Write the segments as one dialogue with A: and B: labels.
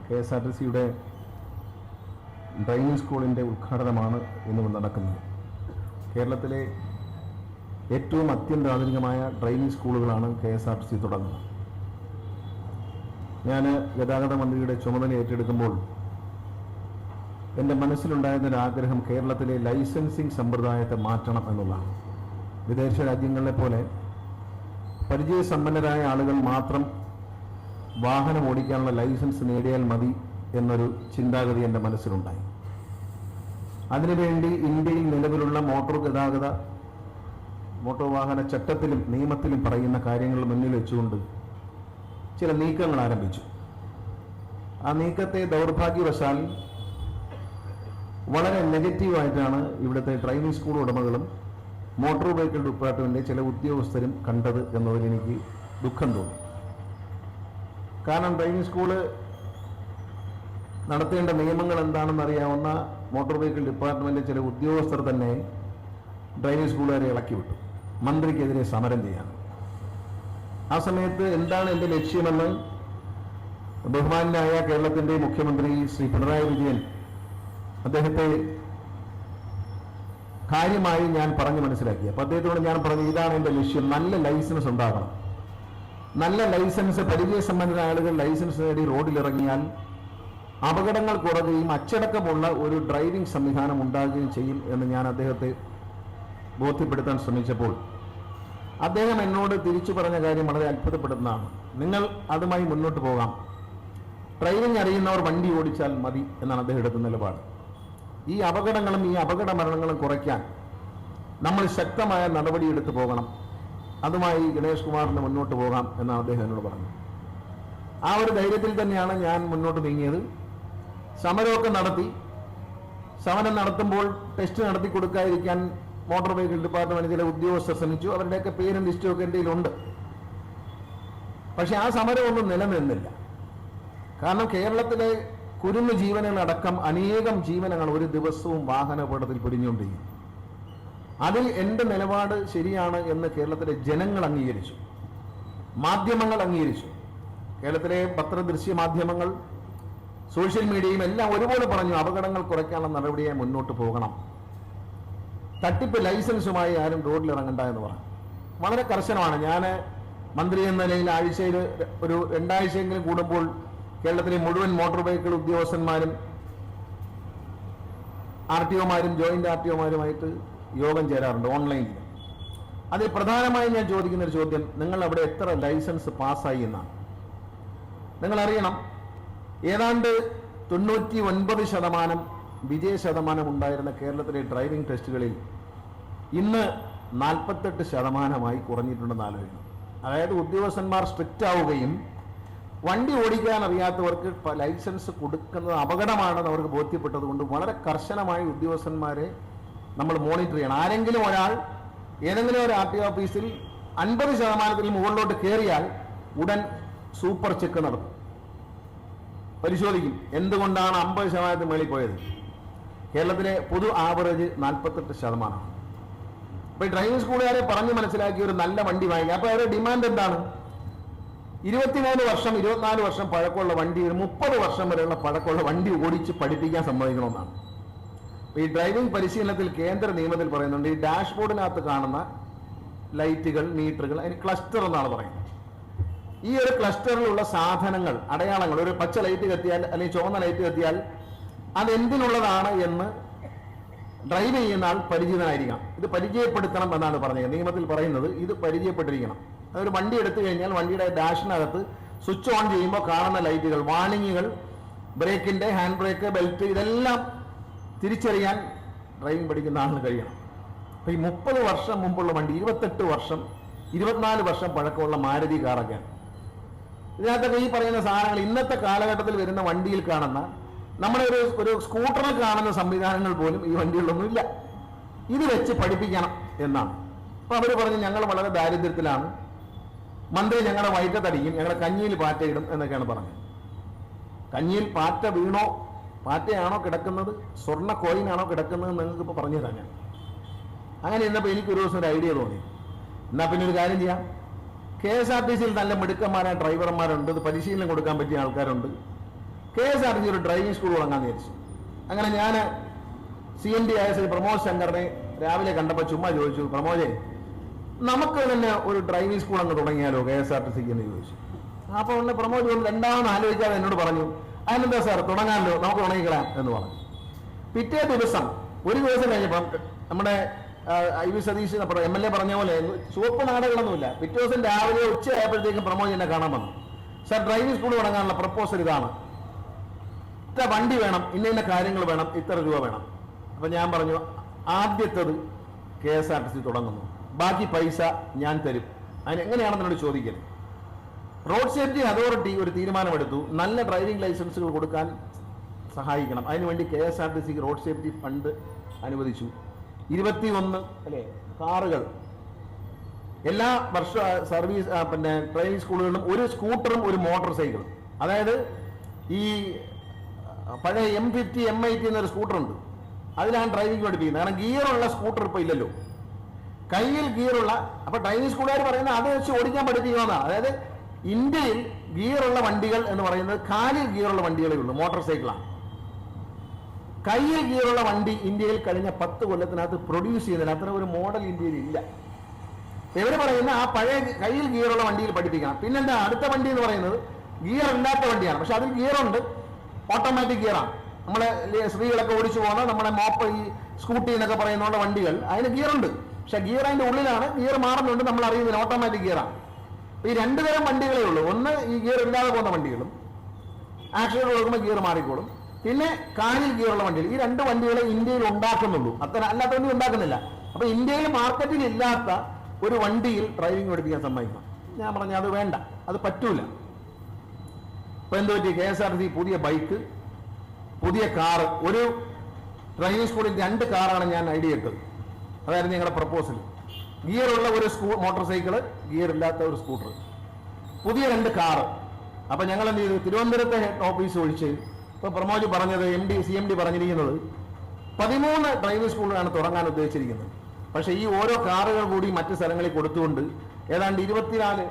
A: KSRTCയുടെ driving സ്കൂളിൻ്റെ ഉദ്ഘാടനമാണ് ഇന്ന് നടക്കുന്നത്. കേരളത്തിലെ ഏറ്റവും അത്യന്താധുനികമായ ഡ്രൈവിംഗ് സ്കൂളുകളാണ് KSRTC തുടങ്ങുന്നത്. ഞാൻ ഗതാഗത മന്ത്രിയുടെ ചുമതല ഏറ്റെടുക്കുമ്പോൾ എൻ്റെ മനസ്സിലുണ്ടായിരുന്നൊരാഗ്രഹം കേരളത്തിലെ ലൈസൻസിങ് സമ്പ്രദായത്തെ മാറ്റണം എന്നുള്ളതാണ്. വിദേശ രാജ്യങ്ങളിലെ പോലെ പരിചയസമ്പന്നരായ ആളുകൾ മാത്രം വാഹനം ഓടിക്കാനുള്ള ലൈസൻസ് നേടിയാൽ മതി എന്നൊരു ചിന്താഗതി എൻ്റെ മനസ്സിലുണ്ടായി. അതിനുവേണ്ടി ഇന്ത്യയിൽ നിലവിലുള്ള മോട്ടോർ വാഹന ചട്ടത്തിലും നിയമത്തിലും പറയുന്ന കാര്യങ്ങൾ മുന്നിൽ വെച്ചുകൊണ്ട് ചില നീക്കങ്ങൾ ആരംഭിച്ചു. ആ നീക്കത്തെ ദൗർഭാഗ്യവശാൽ വളരെ നെഗറ്റീവായിട്ടാണ് ഇവിടുത്തെ ഡ്രൈവിംഗ് സ്കൂൾ ഉടമകളും മോട്ടോർ വെഹിക്കിൾ ഡിപ്പാർട്ട്മെൻറ്റിലെ ചില ഉദ്യോഗസ്ഥരും കണ്ടത് എന്നതിൽ എനിക്ക് ദുഃഖം തോന്നി. കാരണം ഡ്രൈവിംഗ് സ്കൂള് നടത്തേണ്ട നിയമങ്ങൾ എന്താണെന്ന് അറിയാവുന്ന മോട്ടോർ വെഹിക്കിൾ ഡിപ്പാർട്ട്മെൻറ്റിലെ ചില ഉദ്യോഗസ്ഥർ തന്നെ ഡ്രൈവിംഗ് സ്കൂളുകാരെ ഇളക്കി വിട്ടു, മന്ത്രിക്കെതിരെ സമരം ചെയ്യാൻ. ആ സമയത്ത് എന്താണ് എൻ്റെ ലക്ഷ്യമെന്ന് ബഹുമാനായ കേരളത്തിൻ്റെ മുഖ്യമന്ത്രി ശ്രീ പിണറായി വിജയൻ അദ്ദേഹത്തെ കാര്യമായി ഞാൻ പറഞ്ഞു മനസ്സിലാക്കി. അപ്പോൾ അദ്ദേഹത്തോട് ഞാൻ പറഞ്ഞു, ഇതാണ് എൻ്റെ ലക്ഷ്യം, നല്ല ലൈസൻസ് ഉണ്ടാകണം. നല്ല ലൈസൻസ്, പരിചയസമ്പന്നരായ ആളുകൾ ലൈസൻസ് നേടി റോഡിലിറങ്ങിയാൽ അപകടങ്ങൾ കുറയുകയും അച്ചടക്കമുള്ള ഒരു ഡ്രൈവിംഗ് സംവിധാനം ഉണ്ടാകുകയും ചെയ്യും എന്ന് ഞാൻ അദ്ദേഹത്തെ ബോധ്യപ്പെടുത്താൻ ശ്രമിച്ചപ്പോൾ അദ്ദേഹം എന്നോട് തിരിച്ചു പറഞ്ഞ കാര്യം വളരെ അത്ഭുതപ്പെടുന്നതാണ്. നിങ്ങൾ അതുമായി മുന്നോട്ട് പോകാം, ഡ്രൈവിംഗ് അറിയുന്നവർ വണ്ടി ഓടിച്ചാൽ മതി എന്നാണ് അദ്ദേഹം എടുക്കുന്ന നിലപാട്. ഈ അപകടങ്ങളും ഈ അപകട മരണങ്ങളും കുറയ്ക്കാൻ നമ്മൾ ശക്തമായ നടപടിയെടുത്ത് പോകണം, അതുമായി ഗണേഷ് കുമാറിന് മുന്നോട്ട് പോകാം എന്നാണ് അദ്ദേഹം എന്നോട് പറഞ്ഞത്. ആ ഒരു ധൈര്യത്തിൽ തന്നെയാണ് ഞാൻ മുന്നോട്ട് നീങ്ങിയത്. സമരമൊക്കെ നടത്തി. സമരം നടത്തുമ്പോൾ ടെസ്റ്റ് നടത്തി കൊടുക്കാതിരിക്കാൻ മോട്ടോർ വെഹിക്കിൾ ഡിപ്പാർട്ട്മെന്റ് ചില ഉദ്യോഗസ്ഥർ ശ്രമിച്ചു. അവരുടെയൊക്കെ പേരും ലിസ്റ്റും ഒക്കെ എൻ്റെ കയ്യിലുണ്ട്. പക്ഷെ ആ സമരമൊന്നും നിലനിന്നില്ല. കാരണം കേരളത്തിലെ കുരുന്നു ജീവനുകളടക്കം അനേകം ജീവനങ്ങൾ ഒരു ദിവസവും വാഹനാപകടത്തിൽ പിടിഞ്ഞുകൊണ്ടിരിക്കും. അതിൽ എൻ്റെ നിലപാട് ശരിയാണ് എന്ന് കേരളത്തിലെ ജനങ്ങൾ അംഗീകരിച്ചു, മാധ്യമങ്ങൾ അംഗീകരിച്ചു. കേരളത്തിലെ പത്രദൃശ്യ മാധ്യമങ്ങൾ, സോഷ്യൽ മീഡിയയും എല്ലാം ഒരുപോലെ പറഞ്ഞു, അപകടങ്ങൾ കുറയ്ക്കാനുള്ള നടപടിയായി മുന്നോട്ട് പോകണം, തട്ടിപ്പ് ലൈസൻസുമായി ആരും റോഡിലിറങ്ങണ്ട എന്ന് പറഞ്ഞു. വളരെ കർശനമാണ്. ഞാൻ മന്ത്രി എന്ന നിലയിൽ ആഴ്ചയിൽ ഒരു 2 ആഴ്ചയെങ്കിലും കൂടുമ്പോൾ കേരളത്തിലെ മുഴുവൻ മോട്ടോർ വെഹിക്കിൾ ഉദ്യോഗസ്ഥന്മാരും RTOമാരും ജോയിന്റ് RTOമാരുമായിട്ട് യോഗം ചേരാറുണ്ട് ഓൺലൈനിൽ. അതിൽ പ്രധാനമായും ഞാൻ ചോദിക്കുന്നൊരു ചോദ്യം, നിങ്ങൾ അവിടെ എത്ര ലൈസൻസ് പാസ്സായി എന്നാണ്. നിങ്ങളറിയണം, ഏതാണ്ട് 99% വിജയ ശതമാനം ഉണ്ടായിരുന്ന കേരളത്തിലെ ഡ്രൈവിംഗ് ടെസ്റ്റുകളിൽ ഇന്ന് 48% കുറഞ്ഞിട്ടുണ്ടെന്ന് ആലോചിക്കണം. അതായത് ഉദ്യോഗസ്ഥന്മാർ സ്ട്രിക്റ്റ് ആവുകയും വണ്ടി ഓടിക്കാൻ അറിയാത്തവർക്ക് ലൈസൻസ് കൊടുക്കുന്നത് അപകടമാണെന്ന് അവർക്ക് ബോധ്യപ്പെട്ടത് കൊണ്ട് വളരെ കർശനമായി ഉദ്യോഗസ്ഥന്മാരെ നമ്മൾ മോണിറ്റർ ചെയ്യണം. ആരെങ്കിലും ഒരാൾ ഏതെങ്കിലും ഒരു RTO ഓഫീസിൽ 50% മുകളിലോട്ട് കയറിയാൽ ഉടൻ സൂപ്പർ ചെക്ക് നടത്തും, പരിശോധിക്കും എന്തുകൊണ്ടാണ് 50% മേളിൽ പോയത്. കേരളത്തിലെ പൊതു ആവറേജ് 48%. അപ്പോൾ ഈ ഡ്രൈവിംഗ് സ്കൂളുകാരെ പറഞ്ഞ് മനസ്സിലാക്കി ഒരു നല്ല വണ്ടി വാങ്ങിക്കുക. അപ്പോൾ അവരുടെ ഡിമാൻഡ് എന്താണ്? 23 വർഷം 24 വർഷം പഴക്കമുള്ള വണ്ടി, ഒരു 30 വർഷം വരെയുള്ള പഴക്കമുള്ള വണ്ടി ഓടിച്ച് പഠിപ്പിക്കാൻ സമ്മതിക്കണമെന്നാണ്. ഈ ഡ്രൈവിംഗ് പരിശീലനത്തിൽ കേന്ദ്ര നിയമത്തിൽ പറയുന്നുണ്ട്, ഈ ഡാഷ്ബോർഡിനകത്ത് കാണുന്ന ലൈറ്റുകൾ, മീറ്ററുകൾ, അതിന് ക്ലസ്റ്റർ എന്നാണ് പറയുന്നത്. ഈ ഒരു ക്ലസ്റ്ററിലുള്ള സാധനങ്ങൾ, അടയാളങ്ങൾ, ഒരു പച്ച ലൈറ്റ് കത്തിയാൽ അല്ലെങ്കിൽ ചുവന്ന ലൈറ്റ് കത്തിയാൽ അതെന്തിനുള്ളതാണ് എന്ന് ഡ്രൈവ് ചെയ്യുന്ന ആൾ പരിചിതനായിരിക്കണം. ഇത് പരിചയപ്പെടുത്തണം എന്നാണ് പറഞ്ഞത്. നിയമത്തിൽ പറയുന്നത് ഇത് പരിചയപ്പെട്ടിരിക്കണം. അതൊരു വണ്ടി എടുത്തു കഴിഞ്ഞാൽ വണ്ടിയുടെ ഡാഷിനകത്ത് സ്വിച്ച് ഓൺ ചെയ്യുമ്പോൾ കാണുന്ന ലൈറ്റുകൾ, വാണിങ്ങുകൾ, ബ്രേക്കിൻ്റെ, ഹാൻഡ് ബ്രേക്ക്, ബെൽറ്റ്, ഇതെല്ലാം തിരിച്ചറിയാൻ ഡ്രൈവിംഗ് പഠിക്കുന്ന ആളിന് കഴിയണം. അപ്പോൾ ഈ 30 വർഷം മുമ്പുള്ള വണ്ടി, 28 വർഷം 24 വർഷം പഴക്കമുള്ള മാരുതി കാറൊക്കെയാണ്. ഇതിനകത്തൊക്കെ ഈ പറയുന്ന സാധനങ്ങൾ ഇന്നത്തെ കാലഘട്ടത്തിൽ വരുന്ന വണ്ടിയിൽ കാണുന്ന, നമ്മുടെ ഒരു സ്കൂട്ടറിൽ കാണുന്ന സംവിധാനങ്ങൾ പോലും ഈ വണ്ടികളിലൊന്നും ഇല്ല. ഇത് വെച്ച് പഠിപ്പിക്കണം എന്നാണ്. അപ്പോൾ അവർ പറഞ്ഞ് ഞങ്ങൾ വളരെ ദാരിദ്ര്യത്തിലാണ്, മന്ത്രി ഞങ്ങളുടെ വയറ്റത്തടിക്കും, ഞങ്ങളുടെ കഞ്ഞിയിൽ പാറ്റയിടും എന്നൊക്കെയാണ് പറഞ്ഞത്. കഞ്ഞിയിൽ പാറ്റ വീണോ, പാറ്റയാണോ കിടക്കുന്നത്, സ്വർണ്ണ കോയിനാണോ കിടക്കുന്നത് നിങ്ങൾക്ക് ഇപ്പോൾ പറഞ്ഞു തരാം ഞാൻ. അങ്ങനെ ഇന്നപ്പോൾ എനിക്കൊരു ദിവസം ഒരു ഐഡിയ തോന്നി, എന്നാൽ പിന്നെ ഒരു കാര്യം ചെയ്യാം, KSRTCയിൽ നല്ല മിടുക്കന്മാരായ ഡ്രൈവർമാരുണ്ട്, ഇത് പരിശീലനം കൊടുക്കാൻ പറ്റിയ ആൾക്കാരുണ്ട്. KSRTC ഒരു ഡ്രൈവിംഗ് സ്കൂൾ തുടങ്ങാമെന്ന് വിചാരിച്ചു. അങ്ങനെ ഞാൻ CMD ആയ ശ്രീ പ്രമോദ് ശങ്കറിനെ രാവിലെ കണ്ടപ്പോൾ ചുമ്മാ ചോദിച്ചു, പ്രമോദേ, നമുക്ക് തന്നെ ഒരു ഡ്രൈവിംഗ് സ്കൂൾ അങ്ങ് തുടങ്ങിയാലോ KSRTCക്ക് എന്ന് ചോദിച്ചു. അപ്പോൾ ഒന്ന് പ്രമോദ് രണ്ടാമത് ആലോചിക്കാതെ എന്നോട് പറഞ്ഞു, അതിനെന്താ സാർ തുടങ്ങാമല്ലോ, നമുക്ക് തുടങ്ങിക്കളാം എന്ന് പറഞ്ഞു. പിറ്റേ ദിവസം ഒരു ദിവസം കഴിഞ്ഞപ്പം നമ്മുടെ IV സതീഷ് MLA പറഞ്ഞ പോലെ ചുവപ്പ് നാടകളൊന്നുമില്ല. പിറ്റേ ദിവസം രാവിലെ ഉച്ചയായപ്പോഴത്തേക്കും പ്രമോദ് എന്നെ കാണാൻ വന്നു. സാർ, ഡ്രൈവിംഗ് സ്കൂൾ തുടങ്ങാനുള്ള പ്രപ്പോസൽ ഇതാണ്, ഇത്ര വണ്ടി വേണം, ഇന്ന കാര്യങ്ങൾ വേണം, ഇത്ര രൂപ വേണം. അപ്പം ഞാൻ പറഞ്ഞു, ആദ്യത്തത് KSRTC തുടങ്ങുന്നു, ബാക്കി പൈസ ഞാൻ തരും. അതിനെങ്ങനെയാണെന്ന് എന്നോട് ചോദിക്കരുത്. റോഡ് സേഫ്റ്റി അതോറിറ്റി ഒരു തീരുമാനമെടുത്തു, നല്ല ഡ്രൈവിംഗ് ലൈസൻസുകൾ കൊടുക്കാൻ സഹായിക്കണം. അതിനുവേണ്ടി KSRTCക്ക് റോഡ് സേഫ്റ്റി ഫണ്ട് അനുവദിച്ചു. 21 കാറുകൾ എല്ലാ വർഷ സർവീസ് ഡ്രൈവിംഗ് സ്കൂളുകളിലും ഒരു സ്കൂട്ടറും ഒരു മോട്ടോർ സൈക്കിളും. അതായത് ഈ പഴയ M50 M80 എന്നൊരു സ്കൂട്ടറുണ്ട്, അതിലാണ് ഡ്രൈവിംഗ് പഠിപ്പിക്കുന്നത്. കാരണം ഗിയറുള്ള സ്കൂട്ടർ ഇപ്പോൾ ഇല്ലല്ലോ, കയ്യിൽ ഗിയറുള്ള. അപ്പോൾ ഡ്രൈവിംഗ് സ്കൂളുകാർ പറയുന്നത് അത് വെച്ച് ഓടിക്കാൻ പഠിപ്പിക്കുന്നതാണ്. അതായത് ഇന്ത്യയിൽ ഗിയറുള്ള വണ്ടികൾ എന്ന് പറയുന്നത് കാലിൽ ഗിയറുള്ള വണ്ടികളേ ഉള്ളൂ, മോട്ടോർ സൈക്കിളാണ്. കയ്യിൽ ഗിയറുള്ള വണ്ടി ഇന്ത്യയിൽ കഴിഞ്ഞ 10 കൊല്ലത്തിനകത്ത് പ്രൊഡ്യൂസ് ചെയ്യുന്നതിന് അത്ര ഒരു മോഡൽ ഇന്ത്യയിൽ ഇല്ല. ഇവർ പറയുന്ന ആ പഴയ കയ്യിൽ ഗിയറുള്ള വണ്ടിയിൽ പഠിപ്പിക്കണം. പിന്നെന്താ അടുത്ത വണ്ടി എന്ന് പറയുന്നത് ഗിയർ ഇല്ലാത്ത വണ്ടിയാണ്, പക്ഷെ അതിൽ ഗിയറുണ്ട്, ഓട്ടോമാറ്റിക് ഗിയറാണ്. നമ്മളെ സ്ത്രീകളൊക്കെ ഓടിച്ചു പോകുന്ന നമ്മുടെ മോപ്പ്, ഈ സ്കൂട്ടി എന്നൊക്കെ പറയുന്ന വണ്ടികൾ അതിന് ഗിയറുണ്ട്, പക്ഷെ ഗിയർ അതിൻ്റെ ഉള്ളിലാണ്, ഗിയർ മാറുന്നുണ്ട്, നമ്മൾ അറിയുന്നില്ല, ഓട്ടോമാറ്റിക് ഗിയറാണ്. ഈ 2 തരം വണ്ടികളേ ഉള്ളൂ. ഒന്ന് ഈ ഗിയർ ഇല്ലാതെ പോകുന്ന വണ്ടികളും, ആക്സിഡന്റ് കൊടുക്കുമ്പോൾ ഗിയർ മാറിക്കോളും. പിന്നെ കാലിൽ ഗിയറുള്ള വണ്ടികൾ. ഈ 2 വണ്ടികളെ ഇന്ത്യയിൽ ഉണ്ടാക്കുന്നുള്ളൂ, അത്ര അല്ലാത്ത വണ്ടി ഉണ്ടാക്കുന്നില്ല. അപ്പൊ ഇന്ത്യയിൽ മാർക്കറ്റിൽ ഇല്ലാത്ത ഒരു വണ്ടിയിൽ ഡ്രൈവിംഗ് പഠിപ്പിക്കാൻ സമ്മതിക്കണം. ഞാൻ പറഞ്ഞു അത് വേണ്ട, അത് പറ്റൂല. ഇപ്പൊ എന്ത് പറ്റി, KSRTC പുതിയ ബൈക്ക്, പുതിയ കാറ്, ഒരു ഡ്രൈവിംഗ് സ്കൂളിൽ 2 കാറാണ് ഞാൻ ഐഡിയ ഇട്ടത്. അതായിരുന്നു ഞങ്ങളുടെ പ്രപ്പോസൽ. ഗിയറുള്ള ഒരു മോട്ടോർ സൈക്കിള്, ഗിയർ ഇല്ലാത്ത ഒരു സ്കൂട്ടർ, പുതിയ 2 കാറ്. അപ്പൊ ഞങ്ങൾ എന്ത് ചെയ്തു, തിരുവനന്തപുരത്തെ ഹെഡ് ഓഫീസ് ഒഴിച്ച് ഇപ്പൊ പ്രമോദ് പറഞ്ഞത് CMD പറഞ്ഞിരിക്കുന്നത് 13 ഡ്രൈവിംഗ് സ്കൂളുകളാണ് തുടങ്ങാൻ ഉദ്ദേശിച്ചിരിക്കുന്നത്. പക്ഷേ ഈ ഓരോ കാറുകൾ കൂടി മറ്റ് സ്ഥലങ്ങളിൽ കൊടുത്തുകൊണ്ട് ഏതാണ്ട് 24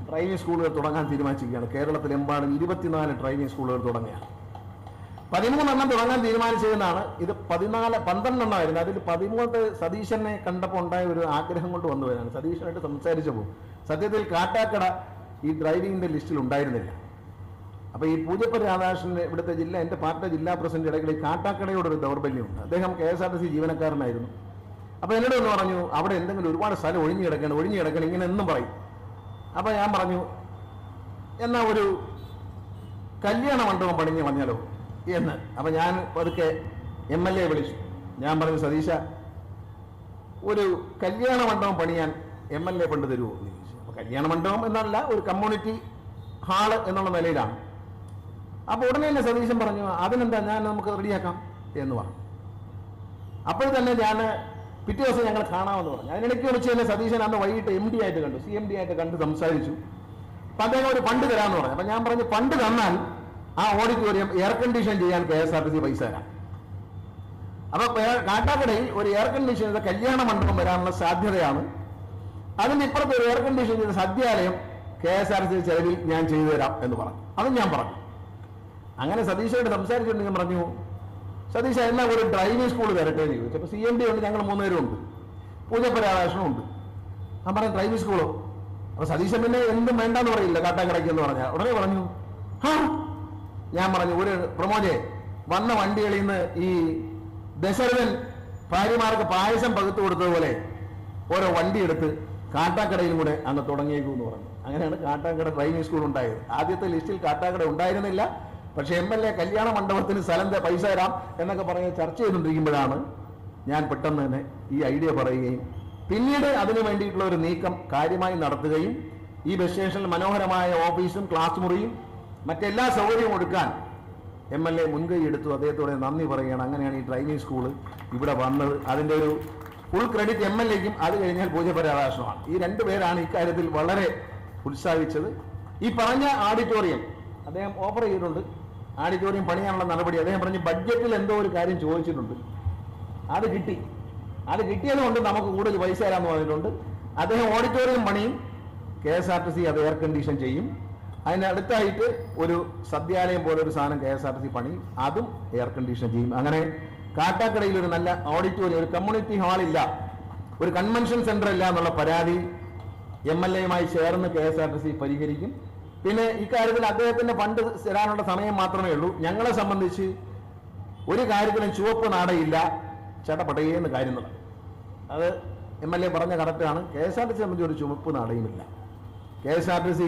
A: ഡ്രൈവിംഗ് സ്കൂളുകൾ തുടങ്ങാൻ തീരുമാനിച്ചിരിക്കുകയാണ്. കേരളത്തിലെമ്പാടും 24 ഡ്രൈവിംഗ് സ്കൂളുകൾ തുടങ്ങുകയാണ്. 13 എണ്ണം തുടങ്ങാൻ തീരുമാനിച്ചതെന്നാണ്. ഇത് 12 എണ്ണമായിരുന്നു. അതിൽ 13 സതീശനെ കണ്ടപ്പോൾ ഉണ്ടായ ഒരു ആഗ്രഹം കൊണ്ട് വന്നുവരാണ്. സതീശനായിട്ട് സംസാരിച്ചപ്പോൾ സത്യത്തിൽ കാട്ടാക്കട ഈ ഡ്രൈവിംഗിന്റെ ലിസ്റ്റിൽ ഉണ്ടായിരുന്നില്ല. അപ്പോൾ ഈ പൂജപ്പുര രാധാകൃഷ്ണൻ ഇവിടുത്തെ എൻ്റെ പാർട്ടി ജില്ലാ പ്രസിഡന്റ് ഇടയ്ക്കിടെ കാട്ടാക്കടയോടൊരു ദൗർബല്യമുണ്ട്. അദ്ദേഹം KSRTC ജീവനക്കാരനായിരുന്നു. അപ്പോൾ എന്നോട് ഒന്ന് പറഞ്ഞു, അവിടെ എന്തെങ്കിലും ഒരുപാട് സ്ഥലം ഒഴിഞ്ഞു കിടക്കണം ഇങ്ങനെ എന്നും പറയും. അപ്പോൾ ഞാൻ പറഞ്ഞു, എന്നാ ഒരു കല്യാണ മണ്ഡപം പണിഞ്ഞ് പറഞ്ഞാലോ എന്ന്. അപ്പം ഞാൻ പതുക്കെ MLA വിളിച്ചു. ഞാൻ പറഞ്ഞു, സതീശ, ഒരു കല്യാണ മണ്ഡപം പണിയാൻ MLA ഫണ്ട് തരുമോ എന്ന് ചോദിച്ചു. അപ്പോൾ കല്യാണ മണ്ഡപം എന്നല്ല, ഒരു കമ്മ്യൂണിറ്റി ഹാള് എന്നുള്ള നിലയിലാണ്. അപ്പോൾ ഉടനെ തന്നെ സതീശൻ പറഞ്ഞു, അതിനെന്താ, നമുക്ക് റെഡിയാക്കാം എന്ന് പറഞ്ഞു. അപ്പോൾ തന്നെ ഞാൻ പിറ്റേ ദിവസം ഞങ്ങൾ കാണാമെന്ന് പറഞ്ഞു. അതിനിടയ്ക്ക് വിളിച്ച് തന്നെ സതീശൻ അന്ന് വൈകിട്ട് MD ആയിട്ട് കണ്ടു, CMD ആയിട്ട് കണ്ട് സംസാരിച്ചു. അപ്പം അദ്ദേഹം ഒരു ഫണ്ട് തരാമെന്ന് പറഞ്ഞു. അപ്പം ഞാൻ പറഞ്ഞു, ഫണ്ട് തന്നാൽ ആ ഓഡിറ്റോറിയം എയർ കണ്ടീഷൻ ചെയ്യാൻ KSRTC പൈസ തരാം. അപ്പോൾ കാട്ടാക്കടയിൽ ഒരു എയർ കണ്ടീഷൻ ചെയ്ത കല്യാണ മണ്ഡപം വരാനുള്ള സാധ്യതയാണ്. അതിൻ്റെ ഇപ്പുറത്ത് ഒരു എയർ കണ്ടീഷൻ ചെയ്ത സദ്യാലയം KSRTC ചെലവിൽ ഞാൻ ചെയ്തു തരാം എന്ന് പറഞ്ഞു. അതും ഞാൻ പറഞ്ഞു. അങ്ങനെ സതീശയോട് സംസാരിച്ചുകൊണ്ട് ഞാൻ പറഞ്ഞു, സതീശ എന്നാ ഒരു ഡ്രൈവിംഗ് സ്കൂൾ തരട്ടെ എന്ന് ചോദിച്ചു. അപ്പോൾ CMD ഉണ്ട്, ഞങ്ങൾ 3 പേരും ഉണ്ട്, പൂജപ്പുര രാധാകൃഷ്ണനും ഉണ്ട്. ഞാൻ പറഞ്ഞു, ഡ്രൈവിംഗ് സ്കൂളോ? അപ്പോൾ സതീശൻ പിന്നെ എന്തും വേണ്ടെന്ന് പറയില്ല, കാട്ടാക്കടയ്ക്ക് എന്ന് പറഞ്ഞാൽ ഉടനെ പറഞ്ഞു, ഞാൻ പറഞ്ഞു, ഒരു പ്രമോദേ, വന്ന വണ്ടികളിൽ നിന്ന് ഈ ദശരഥൻ ഭാര്യമാർക്ക് പായസം പകുത്തു കൊടുത്തതുപോലെ ഓരോ വണ്ടി എടുത്ത് കാട്ടാക്കടയിലും കൂടെ അങ്ങ് തുടങ്ങിയേക്കൂ എന്ന് പറഞ്ഞു. അങ്ങനെയാണ് കാട്ടാക്കട ഡ്രൈവിംഗ് സ്കൂൾ ഉണ്ടായത്. ആദ്യത്തെ ലിസ്റ്റിൽ കാട്ടാക്കട ഉണ്ടായിരുന്നില്ല. പക്ഷേ MLA കല്യാണ മണ്ഡപത്തിന് സ്ഥലം പൈസ തരാം എന്നൊക്കെ പറഞ്ഞ് ചർച്ച ചെയ്തുകൊണ്ടിരിക്കുമ്പോഴാണ് ഞാൻ പെട്ടെന്ന് തന്നെ ഈ ഐഡിയ പറയുകയും പിന്നീട് അതിനു വേണ്ടിയിട്ടുള്ള ഒരു നീക്കം കാര്യമായി നടത്തുകയും ഈ ബസ് സ്റ്റേഷനിൽ മനോഹരമായ ഓഫീസും ക്ലാസ് മുറിയും മറ്റെല്ലാ സൗകര്യവും കൊടുക്കാൻ MLA മുൻകൈ എടുത്തു. അദ്ദേഹത്തോടെ നന്ദി പറയുകയാണ്. അങ്ങനെയാണ് ഈ ഡ്രൈവിംഗ് സ്കൂൾ ഇവിടെ വന്നത്. അതിൻ്റെ ഒരു ഫുൾ ക്രെഡിറ്റ് MLAക്കും അത് കഴിഞ്ഞാൽ പൂജപ്പുര രാധാകൃഷ്ണനുമാണ്. ഈ 2 പേരാണ് ഇക്കാര്യത്തിൽ വളരെ ഉത്സാഹിച്ചത്. ഈ പറഞ്ഞ ഓഡിറ്റോറിയം അദ്ദേഹം ഓഫർ ചെയ്തിട്ടുണ്ട്. ഓഡിറ്റോറിയം പണിയാനുള്ള നടപടി അദ്ദേഹം പറഞ്ഞ് ബഡ്ജറ്റിൽ എന്തോ ഒരു കാര്യം ചോദിച്ചിട്ടുണ്ട്, അത് കിട്ടി. അത് കിട്ടിയത് കൊണ്ട് നമുക്ക് കൂടുതൽ പൈസ തരാമെന്ന് പറഞ്ഞിട്ടുണ്ട്. അദ്ദേഹം ഓഡിറ്റോറിയം പണിയും, KSRTC അത് എയർ കണ്ടീഷൻ ചെയ്യും. അതിനടുത്തായിട്ട് ഒരു സദ്യാലയം പോലെ ഒരു സാധനം KSRTC പണി, അതും എയർ കണ്ടീഷൻ ചെയ്യും. അങ്ങനെ കാട്ടാക്കടയിൽ ഒരു നല്ല ഓഡിറ്റോറിയം, ഒരു കമ്മ്യൂണിറ്റി ഹാളില്ല, ഒരു കൺവെൻഷൻ സെന്റർ ഇല്ല എന്നുള്ള പരാതി MLA-യുമായി ചേർന്ന് KSRTC പരിഹരിക്കും. പിന്നെ ഇക്കാര്യത്തിൽ അദ്ദേഹത്തിന്റെ ഫണ്ട് തരാനുള്ള സമയം മാത്രമേ ഉള്ളൂ. ഞങ്ങളെ സംബന്ധിച്ച് ഒരു കാര്യത്തിലും ചുവപ്പ് നാടയില്ല, ചേട്ടപ്പടയേന്ന് കാര്യം നടക്കും. അത് MLA പറഞ്ഞ കറക്റ്റാണ്. KSRTC സംബന്ധിച്ച് ഒരു ചുവപ്പ് നാടയുമില്ല. KSRTC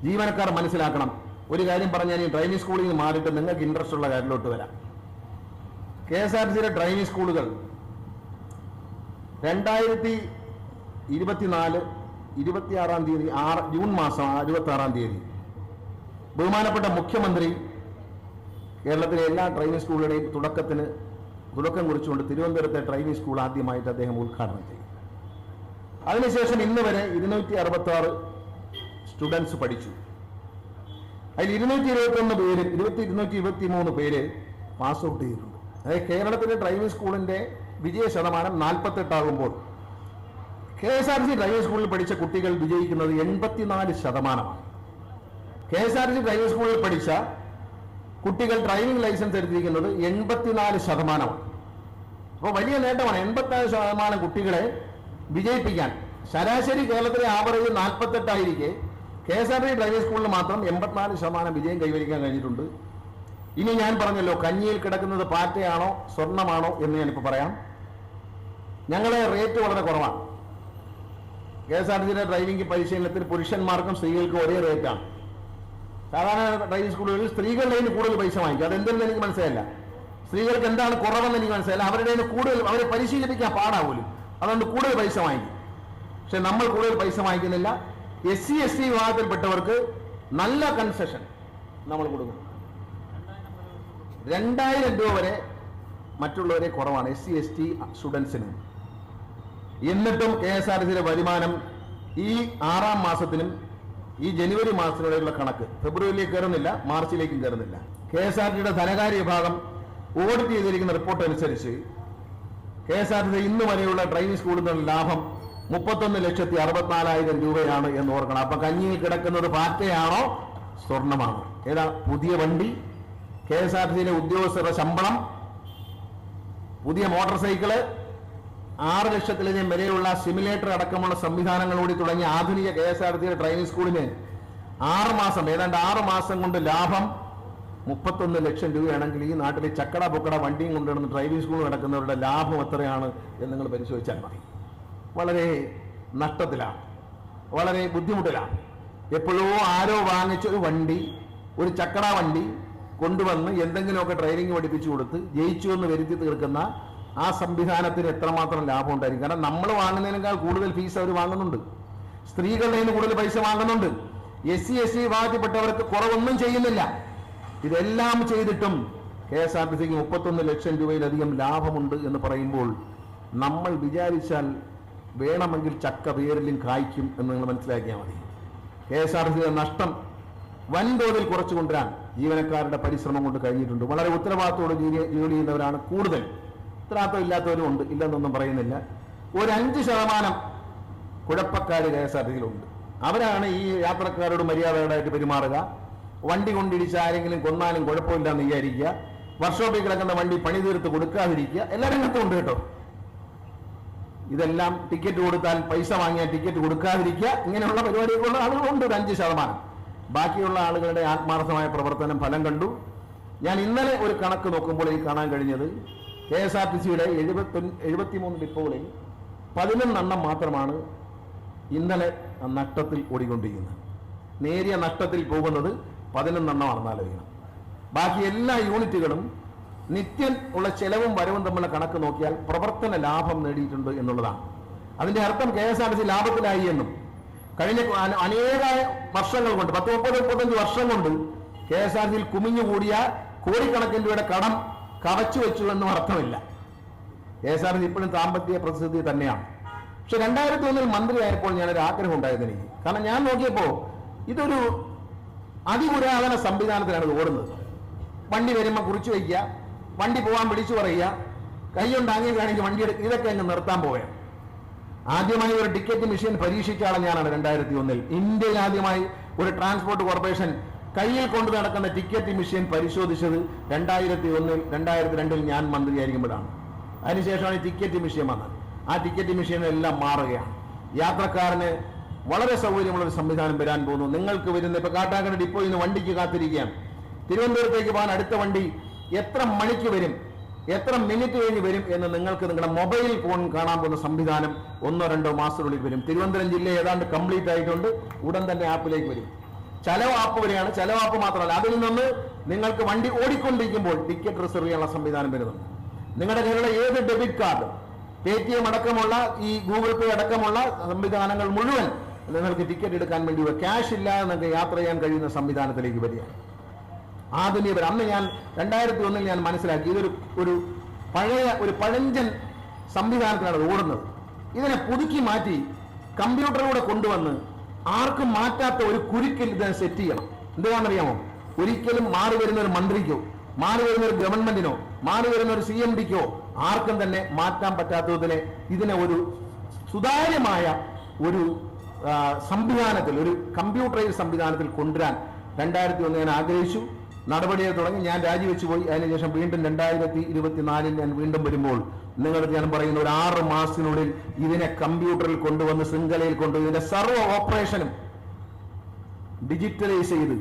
A: ജീവനക്കാർ മനസ്സിലാക്കണം. ഒരു കാര്യം പറഞ്ഞാൽ ഈ ഡ്രൈവിംഗ് സ്കൂളിൽ നിന്ന് മാറിയിട്ട് നിങ്ങൾക്ക് ഇൻട്രസ്റ്റ് ഉള്ള കാര്യത്തിലോട്ട് വരാം. KSRTCയുടെ ഡ്രൈവിംഗ് സ്കൂളുകൾ 2024 26 തീയതി ജൂൺ മാസം 26 തീയതി ബഹുമാനപ്പെട്ട മുഖ്യമന്ത്രി കേരളത്തിലെ എല്ലാ ഡ്രൈവിംഗ് സ്കൂളുകളുടെയും തുടക്കം കുറിച്ചുകൊണ്ട് തിരുവനന്തപുരത്തെ ഡ്രൈവിംഗ് സ്കൂൾ ആദ്യമായിട്ട് അദ്ദേഹം ഉദ്ഘാടനം ചെയ്തു. അതിനുശേഷം ഇന്ന് വരെ 266 സ്റ്റുഡൻസ് പഠിച്ചു. അതിൽ 221 പേര് 223 പേര് പാസ് ഔട്ട് ചെയ്തിട്ടുണ്ട്. അതായത് കേരളത്തിലെ ഡ്രൈവിംഗ് സ്കൂളിന്റെ വിജയ ശതമാനം 48 ആകുമ്പോൾ KSRTC ഡ്രൈവിംഗ് സ്കൂളിൽ പഠിച്ച കുട്ടികൾ വിജയിക്കുന്നത് 84%. KSRTC ഡ്രൈവിംഗ് സ്കൂളിൽ പഠിച്ച കുട്ടികൾ ഡ്രൈവിംഗ് ലൈസൻസ് എടുത്തിരിക്കുന്നത് 84%. അപ്പോൾ വലിയ നേട്ടമാണ്. 84% കുട്ടികളെ വിജയിപ്പിക്കാൻ. ശരാശരി കേരളത്തിലെ ആവറേജ് 48 ആയിരിക്കെ KSRTC ഡ്രൈവിംഗ് സ്കൂളിൽ മാത്രം 84% വിജയം കൈവരിക്കാൻ കഴിഞ്ഞിട്ടുണ്ട്. ഇനി ഞാൻ പറഞ്ഞല്ലോ, കഞ്ഞിയിൽ കിടക്കുന്നത് പാറ്റയാണോ സ്വർണമാണോ എന്ന് ഞാനിപ്പോൾ പറയാം. ഞങ്ങളെ റേറ്റ് വളരെ കുറവാണ്. KSRTCയുടെ ഡ്രൈവിംഗ് പരിശീലനത്തിൽ പുരുഷന്മാർക്കും സ്ത്രീകൾക്കും ഒരേ റേറ്റാണ്. സാധാരണ ഡ്രൈവിംഗ് സ്കൂളുകളിൽ സ്ത്രീകളുടെ കയ്യിൽ കൂടുതൽ പൈസ വാങ്ങിക്കും. അതെന്തെന്ന് എനിക്ക് മനസ്സിലായില്ല. സ്ത്രീകൾക്ക് എന്താണ് കുറവെന്ന് എനിക്ക് മനസ്സിലായില്ല. അവരുടെ കൂടുതൽ അവരെ പരിശീലിപ്പിക്കാൻ പാടാവൂലും, അതുകൊണ്ട് കൂടുതൽ പൈസ വാങ്ങിക്കും. പക്ഷെ നമ്മൾ കൂടുതൽ പൈസ വാങ്ങിക്കുന്നില്ല. SC/ST വിഭാഗത്തിൽപ്പെട്ടവർക്ക് നല്ല കൺസെഷൻ നമ്മൾ കൊടുക്കും. 2000 രൂപ വരെ മറ്റുള്ളവരെ കുറവാണ് SC/ST സ്റ്റുഡൻസിന്. എന്നിട്ടും KSRTCയുടെ വരുമാനം ഈ 6-ാം മാസത്തിനും ഈ ജനുവരി മാസത്തിനുള്ള കണക്ക് ഫെബ്രുവരിയിലേക്ക് കയറുന്നില്ല, മാർച്ചിലേക്കും കയറുന്നില്ല. KSRTCയുടെ ധനകാര്യ വിഭാഗം ഓഡിറ്റ് ചെയ്തിരിക്കുന്ന റിപ്പോർട്ട് അനുസരിച്ച് KSRTC ഇന്ന് വരെയുള്ള ഡ്രൈവിംഗ് സ്കൂളിൽ നിന്നുള്ള ലാഭം 31,64,000 രൂപയാണ് എന്ന് ഓർക്കണം. അപ്പൊ കഞ്ഞിയിൽ കിടക്കുന്നത് പാറ്റയാണോ സ്വർണമാണോ? ഏതാ പുതിയ വണ്ടി, KSRTCയിലെ ഉദ്യോഗസ്ഥരുടെ ശമ്പളം, പുതിയ മോട്ടോർ സൈക്കിള്, 6 ലക്ഷത്തിലധികം വിലയുള്ള സിമുലേറ്റർ അടക്കമുള്ള സംവിധാനങ്ങളോട് തുടങ്ങിയ ആധുനിക KSRTCയുടെ ഡ്രൈവിംഗ് സ്കൂളിന് 6 മാസം ഏതാണ്ട് 6 മാസം കൊണ്ട് ലാഭം 31 ലക്ഷം രൂപയാണെങ്കിൽ ഈ നാട്ടിലെ ചക്കട പൊക്കട വണ്ടിയും കൊണ്ടുവന്ന് ഡ്രൈവിംഗ് സ്കൂൾ നടക്കുന്നവരുടെ ലാഭം എത്രയാണ് എന്ന് നിങ്ങൾ പരിശോധിച്ചാൽ മതി. വളരെ നഷ്ടത്തിലാണ്, വളരെ ബുദ്ധിമുട്ടിലാണ്. എപ്പോഴോ ആരോ വാങ്ങിച്ചൊരു വണ്ടി, ഒരു ചക്കട വണ്ടി കൊണ്ടുവന്ന് എന്തെങ്കിലുമൊക്കെ ഡ്രൈവിംഗ് പഠിപ്പിച്ചു കൊടുത്ത് ജയിച്ചു എന്ന് വരുത്തി തീർക്കുന്ന ആ സംവിധാനത്തിന് എത്രമാത്രം ലാഭം ഉണ്ടായിരിക്കും. കാരണം നമ്മൾ വാങ്ങുന്നതിനേക്കാൾ കൂടുതൽ ഫീസ് അവർ വാങ്ങുന്നുണ്ട്. സ്ത്രീകളുടെ നിന്ന് കൂടുതൽ പൈസ വാങ്ങുന്നുണ്ട്. SC/ST വിഭാഗത്തിൽപ്പെട്ടവർക്ക് കുറവൊന്നും ചെയ്യുന്നില്ല. ഇതെല്ലാം ചെയ്തിട്ടും KSRTCക്ക് 31 ലക്ഷം രൂപയിലധികം ലാഭമുണ്ട് എന്ന് പറയുമ്പോൾ നമ്മൾ വിചാരിച്ചാൽ വേണമെങ്കിൽ ചക്ക വേരിലും കായ്ക്കും എന്ന് നിങ്ങൾ മനസ്സിലാക്കിയാൽ മതി. KSRTCയുടെ നഷ്ടം വൻതോതിൽ കുറച്ചു കൊണ്ടുവരാൻ ജീവനക്കാരുടെ പരിശ്രമം കൊണ്ട് കഴിഞ്ഞിട്ടുണ്ട്. വളരെ ഉത്തരവാദിത്തോടെ ജോലി ചെയ്യുന്നവരാണ് കൂടുതൽ. ഉത്തരവാദിത്വം ഇല്ലാത്തവരും ഉണ്ട്, ഇല്ലെന്നൊന്നും പറയുന്നില്ല. ഒരു 5% കുഴപ്പക്കാർ KSRTCയിലുണ്ട്. അവരാണ് ഈ യാത്രക്കാരോട് മര്യാദകളായിട്ട് പെരുമാറുക. വണ്ടി കൊണ്ടിടിച്ച് ആരെങ്കിലും കൊന്നാലും കുഴപ്പമില്ലെന്ന് വിചാരിക്കുക. വർക്ക്ഷോപ്പിൽ കിടക്കുന്ന വണ്ടി പണി തീർത്ത് കൊടുക്കാതിരിക്കുക. എല്ലാ രംഗത്തും ഉണ്ട് കേട്ടോ. ഇതെല്ലാം ടിക്കറ്റ് കൊടുത്താൽ പൈസ വാങ്ങിയാൽ ടിക്കറ്റ് കൊടുക്കാതിരിക്കുക. ഇങ്ങനെയുള്ള പരിപാടികളുള്ള ആളുകളുണ്ട് ഒരു 5%. ബാക്കിയുള്ള ആളുകളുടെ ആത്മാർത്ഥമായ പ്രവർത്തനം ഫലം കണ്ടു. ഞാൻ ഇന്നലെ ഒരു കണക്ക് നോക്കുമ്പോൾ എനിക്ക് കാണാൻ കഴിഞ്ഞത് KSRTCയുടെ 73 ഡിപ്പോകളിൽ 11 മാത്രമാണ് ഇന്നലെ നഷ്ടത്തിൽ ഓടിക്കൊണ്ടിരിക്കുന്നത്. നേരിയ നഷ്ടത്തിൽ പോകുന്നത് 11 ആലോചിക്കണം. ബാക്കി എല്ലാ യൂണിറ്റുകളും നിത്യം ഉള്ള ചെലവും വരവും തമ്മിലുള്ള കണക്ക് നോക്കിയാൽ പ്രവർത്തന ലാഭം നേടിയിട്ടുണ്ട് എന്നുള്ളതാണ്. അതിന്റെ അർത്ഥം KSRTC ലാഭത്തിലായി എന്നും കഴിഞ്ഞ അനേക വർഷങ്ങൾ കൊണ്ട് 30-35 വർഷം കൊണ്ട് KSRTCയിൽ കുമിഞ്ഞുകൂടിയ കോടിക്കണക്കിന് രൂപയുടെ കടം കവച്ചു വെച്ചു എന്നും അർത്ഥമില്ല. KSRTC ഇപ്പോഴും സാമ്പത്തിക പ്രതിസന്ധി തന്നെയാണ്. പക്ഷെ 2001 മന്ത്രിയായപ്പോൾ ഞാനൊരു ആഗ്രഹം ഉണ്ടായിരുന്നു എനിക്ക്. കാരണം ഞാൻ നോക്കിയപ്പോൾ ഇതൊരു അതിപുരാതന സംവിധാനത്തിലാണ് ഇത് ഓടുന്നത്. വണ്ടി വരുമ്പോൾ കുറിച്ചു വയ്ക്കുക, വണ്ടി പോകാൻ വിളിച്ചു പറയുക, കൈയുണ്ടാങ്ങി കാണിക്കുക, വണ്ടി എടുക്കുക, ഇതൊക്കെ അങ്ങ് നിർത്താൻ പോവുകയാണ്. ആദ്യമായി ഒരു ടിക്കറ്റ് മെഷീൻ പരീക്ഷിച്ച ആളെ ഞാനാണ് 2001. ഇന്ത്യയിൽ ആദ്യമായി ഒരു ട്രാൻസ്പോർട്ട് കോർപ്പറേഷൻ കയ്യിൽ കൊണ്ടു നടക്കുന്ന ടിക്കറ്റ് മെഷീൻ പരിശോധിച്ചത് 2001 2002 ഞാൻ മന്ത്രിയായിരിക്കുമ്പോഴാണ്. അതിനുശേഷമാണ് ഈ ടിക്കറ്റ് മെഷീൻ വന്നത്. ആ ടിക്കറ്റ് മെഷീനെല്ലാം മാറുകയാണ്. യാത്രക്കാരന് വളരെ സൗകര്യമുള്ളൊരു സംവിധാനം വരാൻ പോകുന്നു. നിങ്ങൾക്ക് വരുന്ന ഇപ്പൊ കാട്ടാക്കട ഡിപ്പോയിൽ നിന്ന് വണ്ടിക്ക് കാത്തിരിക്കുകയാണ്. തിരുവനന്തപുരത്തേക്ക് പോകാൻ അടുത്ത വണ്ടി എത്ര മണിക്ക് വരും, എത്ര മിനിറ്റ് കഴിഞ്ഞ് വരും എന്ന് നിങ്ങൾക്ക് നിങ്ങളുടെ മൊബൈൽ ഫോൺ കാണാൻ പോകുന്ന സംവിധാനം 1-2 മാസത്തിനുള്ളിൽ വരും. തിരുവനന്തപുരം ജില്ല ഏതാണ്ട് കംപ്ലീറ്റ് ആയിട്ടുണ്ട്. ഉടൻ തന്നെ ആപ്പിലേക്ക് വരും. ചെലവ് ആപ്പ് വരെയാണ്. ചെലവ് ആപ്പ് മാത്രമല്ല, അതിൽ നിന്ന് നിങ്ങൾക്ക് വണ്ടി ഓടിക്കൊണ്ടിരിക്കുമ്പോൾ ടിക്കറ്റ് റിസർവ് ചെയ്യാനുള്ള സംവിധാനം വരുന്നുണ്ട്. നിങ്ങളുടെ കയ്യിലുള്ള ഏത് ഡെബിറ്റ് കാർഡ്, പേടിഎം അടക്കമുള്ള ഈ ഗൂഗിൾ പേ അടക്കമുള്ള സംവിധാനങ്ങൾ മുഴുവൻ നിങ്ങൾക്ക് ടിക്കറ്റ് എടുക്കാൻ വേണ്ടി ക്യാഷ് ഇല്ലാതെ നിങ്ങൾക്ക് യാത്ര ചെയ്യാൻ കഴിയുന്ന സംവിധാനത്തിലേക്ക് വരികയാണ്. ആധുനിക അന്ന് ഞാൻ 2001 ഞാൻ മനസ്സിലാക്കി ഇതൊരു ഒരു പഴഞ്ചൻ സംവിധാനത്തിലാണ് ഓടുന്നത്. ഇതിനെ പുതുക്കി മാറ്റി കമ്പ്യൂട്ടറിലൂടെ കൊണ്ടുവന്ന് ആർക്കും മാറ്റാത്ത ഒരു കുരുക്കിൽ ഇതിനെ സെറ്റ് ചെയ്യണം. എന്താണെന്നറിയാമോ? ഒരിക്കലും മാറി വരുന്ന ഒരു മന്ത്രിക്കോ, മാറി വരുന്ന ഒരു ഗവൺമെന്റിനോ, മാറി വരുന്ന ഒരു CMDക്കോ ആർക്കും തന്നെ മാറ്റാൻ പറ്റാത്തതിനെ ഇതിനെ ഒരു സുതാര്യമായ ഒരു സംവിധാനത്തിൽ, ഒരു കമ്പ്യൂട്ടറൈസ് സംവിധാനത്തിൽ കൊണ്ടുവരാൻ 2001 ഞാൻ ആഗ്രഹിച്ചു. നടപടിയെ തുടങ്ങി. ഞാൻ രാജിവെച്ചു പോയി. അതിനുശേഷം വീണ്ടും 2024 ഞാൻ വീണ്ടും വരുമ്പോൾ നിങ്ങൾക്ക് ഞാൻ പറയുന്ന ഒരു 6 മാസത്തിനുള്ളിൽ ഇതിനെ കമ്പ്യൂട്ടറിൽ കൊണ്ടുവന്ന് ശൃംഖലയിൽ കൊണ്ടുവന്ന് ഇതിന്റെ സർവ്വ ഓപ്പറേഷനും ഡിജിറ്റലൈസ് ചെയ്ത്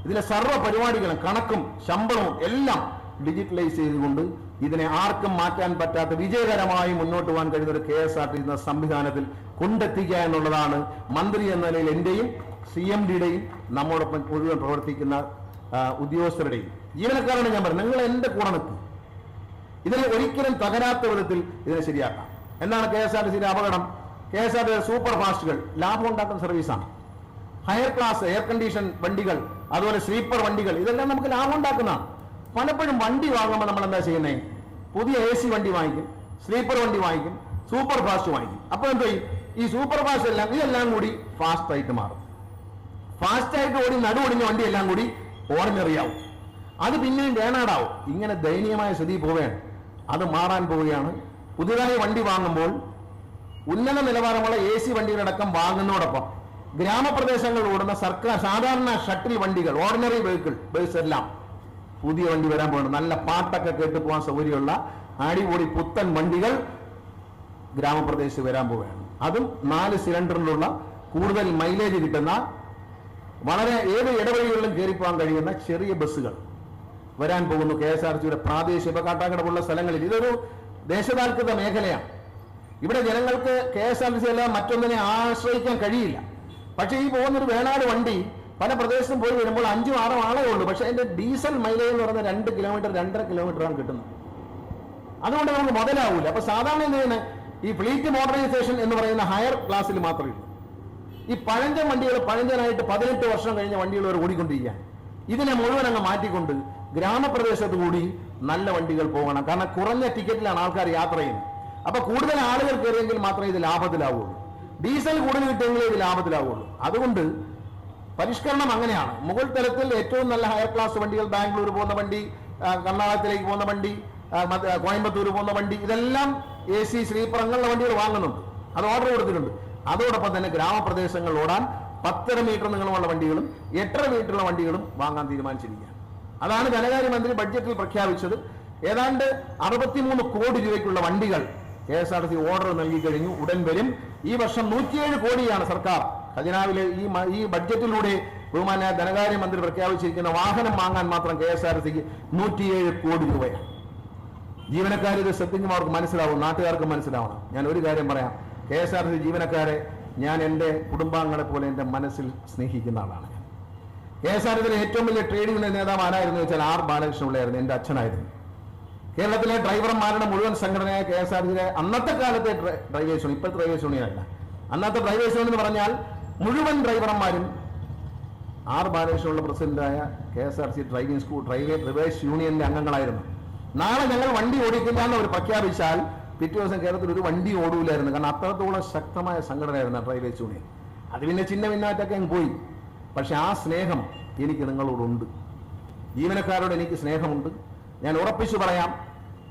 A: ഇതിലെ സർവ്വ പരിപാടികളും കണക്കും ശമ്പളവും എല്ലാം ഡിജിറ്റലൈസ് ചെയ്തുകൊണ്ട് ഇതിനെ ആർക്കും മാറ്റാൻ പറ്റാത്ത വിജയകരമായി മുന്നോട്ട് പോകാൻ കഴിയുന്ന ഒരു KSRTC എന്ന സംവിധാനത്തിൽ കൊണ്ടെത്തിക്കുക എന്നുള്ളതാണ് മന്ത്രി എന്ന നിലയിൽ എന്റെയും CMDയുടെയും നമ്മോടൊപ്പം മുഴുവൻ പ്രവർത്തിക്കുന്ന ഉദ്യോഗസ്ഥരുടെയും ജീവനക്കാരാണ് ഞാൻ പറയുന്നത്. നിങ്ങൾ എന്റെ കൂടെ നിൽക്കും. ഇതിനെ ഒരിക്കലും തകരാത്ത വിധത്തിൽ ഇതിനെ ശരിയാക്കാം. എന്താണ് KSRTCയുടെ അപകടം? KSRTC സൂപ്പർ ഫാസ്റ്റുകൾ ലാഭം ഉണ്ടാക്കുന്ന സർവീസാണ്. ഹയർ ക്ലാസ് എയർ കണ്ടീഷൻ വണ്ടികൾ, അതുപോലെ സ്ലീപ്പർ വണ്ടികൾ, ഇതെല്ലാം നമുക്ക് ലാഭം ഉണ്ടാക്കുന്നതാണ്. പലപ്പോഴും വണ്ടി വാങ്ങുമ്പോൾ നമ്മൾ എന്താ ചെയ്യുന്നത്? പുതിയ AC വണ്ടി വാങ്ങിക്കും, സ്ലീപ്പർ വണ്ടി വാങ്ങിക്കും, സൂപ്പർ ഫാസ്റ്റ് വാങ്ങിക്കും. അപ്പോൾ എന്തോ ഈ സൂപ്പർ ഫാസ്റ്റ് ഇതെല്ലാം കൂടി ഫാസ്റ്റ് ആയിട്ട് മാറും. ഫാസ്റ്റ് ആയിട്ട് ഓടി നടുവൊടിഞ്ഞ വണ്ടി എല്ലാം കൂടി ഓർഡിനറി ആവും. അത് പിന്നെയും വേണാടാവും. ഇങ്ങനെ ദയനീയമായ സ്ഥിതി പോവുകയാണ്. അത് മാറാൻ പോവുകയാണ്. പുതിയതായി വണ്ടി വാങ്ങുമ്പോൾ ഉന്നത നിലവാരമുള്ള AC വണ്ടികളടക്കം വാങ്ങുന്നതോടൊപ്പം ഗ്രാമപ്രദേശങ്ങളിൽ ഓടുന്ന സർക്കാർ സാധാരണ ഷട്ടിൽ വണ്ടികൾ, ഓർഡിനറി ബസ് എല്ലാം പുതിയ വണ്ടി വരാൻ പോകുന്നുണ്ട്. നല്ല പാട്ടൊക്കെ കേട്ട് പോകാൻ സൗകര്യമുള്ള അടിപൊളി പുത്തൻ വണ്ടികൾ ഗ്രാമപ്രദേശത്ത് വരാൻ പോവുകയാണ്. അതും 4 സിലിണ്ടറിലുള്ള കൂടുതൽ മൈലേജ് കിട്ടുന്ന വളരെ ഏത് ഇടവഴികളിലും കയറിപ്പോകാൻ കഴിയുന്ന ചെറിയ ബസ്സുകൾ വരാൻ പോകുന്നു. KSRTCയുടെ പ്രാദേശിക കാട്ടാക്കട പോലുള്ള സ്ഥലങ്ങളിൽ ഇതൊരു ദേശസാൽകൃത മേഖലയാണ്. ഇവിടെ ജനങ്ങൾക്ക് KSRTC അല്ല മറ്റൊന്നിനെ ആശ്രയിക്കാൻ കഴിയില്ല. പക്ഷേ ഈ പോകുന്നൊരു വേണാട് വണ്ടി പല പ്രദേശത്തും പോയി വരുമ്പോൾ 5-6 ആളേ ഉള്ളൂ. പക്ഷെ അതിന്റെ ഡീസൽ മൈലേജ് എന്ന് പറയുന്നത് 2 കിലോമീറ്റർ 2.5 കിലോമീറ്ററാണ് കിട്ടുന്നത്. അതുകൊണ്ട് നമുക്ക് മുതലാവൂല. അപ്പൊ സാധാരണ എന്താണ് ഈ ഫ്ലീറ്റ് മോഡറൈസേഷൻ എന്ന് പറയുന്ന ഹയർ ക്ലാസ്സിൽ മാത്രമേ ഉള്ളൂ. ഈ പഴഞ്ചൻ വണ്ടികൾ പഴഞ്ചനായിട്ട് 18 വർഷം കഴിഞ്ഞ വണ്ടികൾ വരെ ഓടിക്കൊണ്ടിരിക്കുകയാണ്. ഇതിനെ മുഴുവൻ അങ്ങ് മാറ്റിക്കൊണ്ട് ഗ്രാമപ്രദേശത്ത് കൂടി നല്ല വണ്ടികൾ പോകണം. കാരണം കുറഞ്ഞ ടിക്കറ്റിലാണ് ആൾക്കാർ യാത്ര ചെയ്യുന്നത്. അപ്പൊ കൂടുതൽ ആളുകൾ കയറിയെങ്കിൽ മാത്രമേ ഇത് ലാഭത്തിലാവുള്ളൂ. ഡീസൽ കൂടുതൽ കിട്ടിയെങ്കിലേ ഇത് ലാഭത്തിലാവുള്ളൂ. അതുകൊണ്ട് പരിഷ്കരണം അങ്ങനെയാണ്. മുകൾ തലത്തിൽ ഏറ്റവും നല്ല ഹയർ ക്ലാസ് വണ്ടികൾ, ബാംഗ്ലൂർ പോകുന്ന വണ്ടി, കർണാടകത്തിലേക്ക് പോകുന്ന വണ്ടി, കോയമ്പത്തൂർ പോകുന്ന വണ്ടി, ഇതെല്ലാം AC സ്ലീപ്പർ അങ്ങനെയുള്ള വണ്ടികൾ വാങ്ങുന്നുണ്ട്. അത് ഓർഡർ കൊടുത്തിട്ടുണ്ട്. അതോടൊപ്പം തന്നെ ഗ്രാമപ്രദേശങ്ങളിൽ ഓടാൻ 10.5 മീറ്റർ നീളമുള്ള വണ്ടികളും 8.5 മീറ്ററുള്ള വണ്ടികളും വാങ്ങാൻ തീരുമാനിച്ചിരിക്കുകയാണ്. അതാണ് ധനകാര്യമന്ത്രി ബഡ്ജറ്റിൽ പ്രഖ്യാപിച്ചത്. ഏതാണ്ട് 63 കോടി രൂപയ്ക്കുള്ള വണ്ടികൾ KSRTC ഓർഡർ നൽകി കഴിഞ്ഞു. ഉടൻ വരും. ഈ വർഷം 107 കോടിയാണ് സർക്കാർ ഖജനാവിലെ ഈ ബഡ്ജറ്റിലൂടെ ബഹുമാന്യ ധനകാര്യമന്ത്രി പ്രഖ്യാപിച്ചിരിക്കുന്ന വാഹനം വാങ്ങാൻ മാത്രം KSRTCക്ക് 107 കോടി രൂപയാണ്. ജീവനക്കാർ ഇത് സത്യവും അവർക്ക് മനസ്സിലാവും, നാട്ടുകാർക്ക് മനസ്സിലാവണം. ഞാൻ ഒരു കാര്യം പറയാം. KSRTC ജീവനക്കാരെ ഞാൻ എൻ്റെ കുടുംബാംഗങ്ങളെ പോലെ എൻ്റെ മനസ്സിൽ സ്നേഹിക്കുന്ന ആളാണ്. KSRTCയിലെ ഏറ്റവും വലിയ ട്രേഡ് യൂണിയൻ നേതാവ് ആരായിരുന്നു വെച്ചാൽ R ബാലകൃഷ്ണപിള്ളയായിരുന്നു. എൻ്റെ അച്ഛനായിരുന്നു. കേരളത്തിലെ ഡ്രൈവർമാരുടെ മുഴുവൻ സംഘടനയായ KSRTCയിലെ അന്നത്തെ കാലത്തെ ഡ്രൈവേഴ്സ് യൂണിയൻ, ഇപ്പോഴത്തെ ഡ്രൈവേഴ്സ് യൂണിയൻ അല്ല, അന്നത്തെ ഡ്രൈവേഴ്സ് യൂണിയൻ എന്ന് പറഞ്ഞാൽ മുഴുവൻ ഡ്രൈവർമാരും R ബാലകൃഷ്ണനുള്ള പ്രസിഡന്റായ KSRTC ഡ്രൈവിംഗ് സ്കൂൾ ഡ്രൈവേഴ്സ് യൂണിയന്റെ അംഗങ്ങളായിരുന്നു. നാളെ ഞങ്ങൾ വണ്ടി ഓടിക്കില്ല എന്ന് അവർ പ്രഖ്യാപിച്ചാൽ പിറ്റേ ദിവസം കേരളത്തിൽ ഒരു വണ്ടി ഓടൂലായിരുന്നു. കാരണം അത്രത്തോളം ശക്തമായ സംഘടനയായിരുന്നു ഡ്രൈവേഴ്സ് യൂണിയൻ. അത് പിന്നെ ചിന്ന ഭിന്നായിട്ടൊക്കെ പോയി. പക്ഷെ ആ സ്നേഹം എനിക്ക് നിങ്ങളോടുണ്ട്. ജീവനക്കാരോട് എനിക്ക് സ്നേഹമുണ്ട്. ഞാൻ ഉറപ്പിച്ചു പറയാം,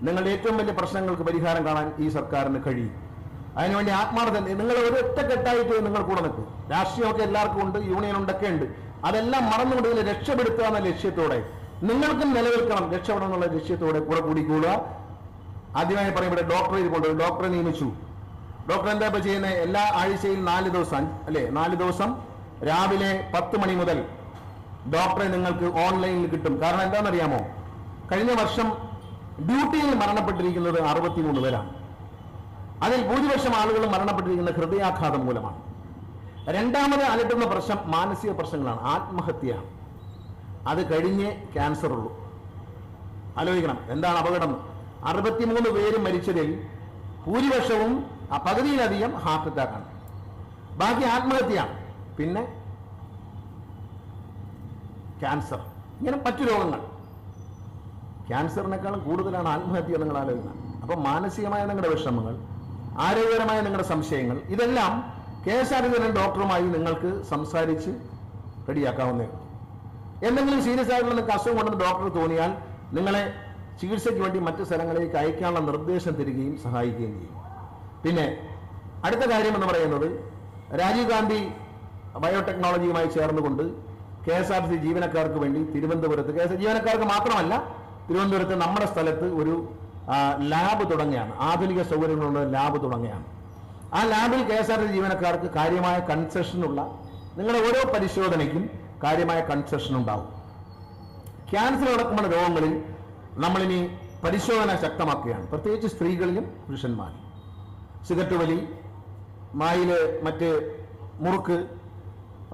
A: നിങ്ങളുടെ ഏറ്റവും വലിയ പ്രശ്നങ്ങൾക്ക് പരിഹാരം കാണാൻ ഈ സർക്കാരിന് കഴിയും. അതിനുവേണ്ടി ആത്മാർത്ഥ നിങ്ങൾ ഒരൊറ്റക്കെട്ടായിട്ട് നിങ്ങൾ കൂടെ നിൽക്കും. രാഷ്ട്രീയമൊക്കെ എല്ലാവർക്കും ഉണ്ട്, യൂണിയൻ ഉണ്ടൊക്കെ ഉണ്ട്. അതെല്ലാം മറന്നുകൊണ്ട് ഇതിനെ രക്ഷപ്പെടുത്തുക എന്ന ലക്ഷ്യത്തോടെ നിങ്ങൾക്കും നിലനിൽക്കണം, രക്ഷപ്പെടണം എന്നുള്ള ലക്ഷ്യത്തോടെ കൂടെ കൂടിക്കൂടുക. ആദ്യമായി പറയും, ഇവിടെ ഡോക്ടറെ കൊണ്ടുപോയി ഡോക്ടറെ നിയമിച്ചു. ഡോക്ടർ എന്താ ഇപ്പൊ ചെയ്യുന്നത്? എല്ലാ ആഴ്ചയിൽ 4 ദിവസം അല്ലെ, 4 ദിവസം രാവിലെ 10 മണി മുതൽ ഡോക്ടറെ നിങ്ങൾക്ക് ഓൺലൈനിൽ കിട്ടും. കാരണം എന്താണെന്നറിയാമോ? കഴിഞ്ഞ വർഷം ഡ്യൂട്ടിയിൽ മരണപ്പെട്ടിരിക്കുന്നത് 63 പേരാണ്. അതിൽ ഭൂരിപക്ഷം ആളുകളും മരണപ്പെട്ടിരിക്കുന്നത് ഹൃദയാഘാതം മൂലമാണ്. രണ്ടാമത് അലട്ടുന്ന പ്രശ്നം മാനസിക പ്രശ്നങ്ങളാണ്, ആത്മഹത്യയാണ്. അത് കഴിഞ്ഞ് ക്യാൻസർ ഉള്ളൂ. ആലോചിക്കണം എന്താണ് അപകടം. 63 പേര് മരിച്ചതിൽ ഭൂരിപക്ഷവും പകുതിയിലധികം ഹാർട്ട് അറ്റാക്കാണ്, ബാക്കി ആത്മഹത്യയാണ്, പിന്നെ ക്യാൻസർ, ഇങ്ങനെ മറ്റു രോഗങ്ങൾ. ക്യാൻസറിനേക്കാളും കൂടുതലാണ് ആത്മഹത്യ. നിങ്ങൾ ആലോചിക്കണം. അപ്പം മാനസികമായ നിങ്ങളുടെ വിഷമങ്ങൾ, ആരോഗ്യപരമായ നിങ്ങളുടെ സംശയങ്ങൾ, ഇതെല്ലാം KSRTC ഡോക്ടറുമായി നിങ്ങൾക്ക് സംസാരിച്ച് റെഡിയാക്കാവുന്നേ ഉള്ളൂ. എന്തെങ്കിലും സീരിയസ് ആയിട്ടുള്ള നിങ്ങൾക്ക് അസുഖം കൊണ്ടെന്ന് ഡോക്ടർ തോന്നിയാൽ നിങ്ങളെ ചികിത്സയ്ക്ക് വേണ്ടി മറ്റു സ്ഥലങ്ങളിലേക്ക് അയക്കാനുള്ള നിർദ്ദേശം തരികയും സഹായിക്കുകയും ചെയ്യും. പിന്നെ അടുത്ത കാര്യം എന്ന് പറയുന്നത്, രാജീവ് ഗാന്ധി ബയോടെക്നോളജിയുമായി ചേർന്നുകൊണ്ട് KSRTC ജീവനക്കാർക്ക് വേണ്ടി തിരുവനന്തപുരത്ത്, ജീവനക്കാർക്ക് മാത്രമല്ല, തിരുവനന്തപുരത്ത് നമ്മുടെ സ്ഥലത്ത് ഒരു ലാബ് തുടങ്ങിയാണ്, ആധുനിക സൗകര്യങ്ങളുള്ള ലാബ് തുടങ്ങിയാണ്. ആ ലാബിൽ KSRTC ജീവനക്കാർക്ക് കാര്യമായ കൺസെഷനുള്ള, നിങ്ങളുടെ ഓരോ പരിശോധനയ്ക്കും കാര്യമായ കൺസെഷൻ ഉണ്ടാവും. ക്യാൻസർ അടക്കമുള്ള രോഗങ്ങളിൽ നമ്മളിനി പരിശോധന ശക്തമാക്കുകയാണ്, പ്രത്യേകിച്ച് സ്ത്രീകളിലും പുരുഷന്മാരിലും. സിഗരറ്റ് വലി, വായില് മറ്റ് മുറുക്ക്,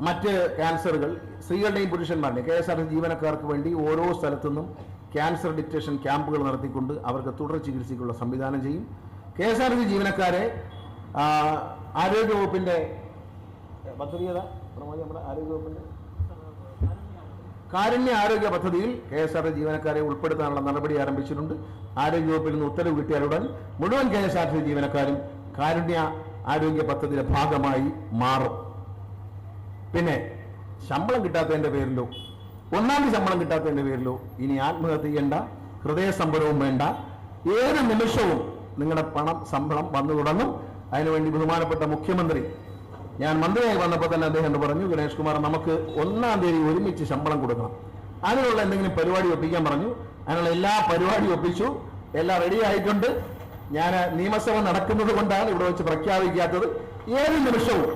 A: മറ്റ് ക്യാൻസറുകൾ സ്ത്രീകളുടെയും പുരുഷന്മാരുടെയും KSRTC ജീവനക്കാർക്ക് വേണ്ടി ഓരോ സ്ഥലത്തുനിന്നും ക്യാൻസർ ഡിറ്റക്ഷൻ ക്യാമ്പുകൾ നടത്തിക്കൊണ്ട് അവർക്ക് തുടർ ചികിത്സയ്ക്കുള്ള സംവിധാനം ചെയ്യും. KSRTC ജീവനക്കാരെ ആരോഗ്യവകുപ്പിന്റെ പദ്ധതി ഏതാ? നമ്മുടെ ആരോഗ്യവകുപ്പിന്റെ കാരുണ്യ ആരോഗ്യ പദ്ധതിയിൽ KSRTC ജീവനക്കാരെ ഉൾപ്പെടുത്താനുള്ള നടപടി ആരംഭിച്ചിട്ടുണ്ട്. ആരോഗ്യവകുപ്പിൽ നിന്ന് ഉത്തരവ് കിട്ടിയാലുടൻ മുഴുവൻ KSRTC ജീവനക്കാരും കാരുണ്യ ആരോഗ്യ പദ്ധതിയുടെ ഭാഗമായി മാറും. പിന്നെ ശമ്പളം കിട്ടാത്തതിന്റെ പേരിലോ, ഒന്നാം തീയതി ശമ്പളം കിട്ടാത്തതിന്റെ പേരിലോ ഇനി ആത്മഹത്യ ചെയ്യേണ്ട, ഹൃദയസ്തംഭനവും വേണ്ട. ഏത് നിമിഷവും നിങ്ങളുടെ ശമ്പളം വന്നു തുടങ്ങും. അതിനുവേണ്ടി ബഹുമാനപ്പെട്ട മുഖ്യമന്ത്രി, ഞാൻ മന്ത്രിയായി വന്നപ്പോൾ തന്നെ അദ്ദേഹം പറഞ്ഞു, ഗണേഷ് കുമാർ, നമുക്ക് 1-ാം തീയതി ഒരുമിച്ച് ശമ്പളം കൊടുക്കണം, അതിനുള്ള എന്തെങ്കിലും പരിപാടി ഒപ്പിക്കാൻ പറഞ്ഞു. അതിനുള്ള എല്ലാ പരിപാടിയും ഒപ്പിച്ചു, എല്ലാം റെഡി ആയിട്ടുണ്ട്. ഞാൻ നിയമസഭ നടക്കുന്നത് കൊണ്ടാണ് ഇവിടെ വെച്ച് പ്രഖ്യാപിക്കാത്തത്. ഏത് നിമിഷവും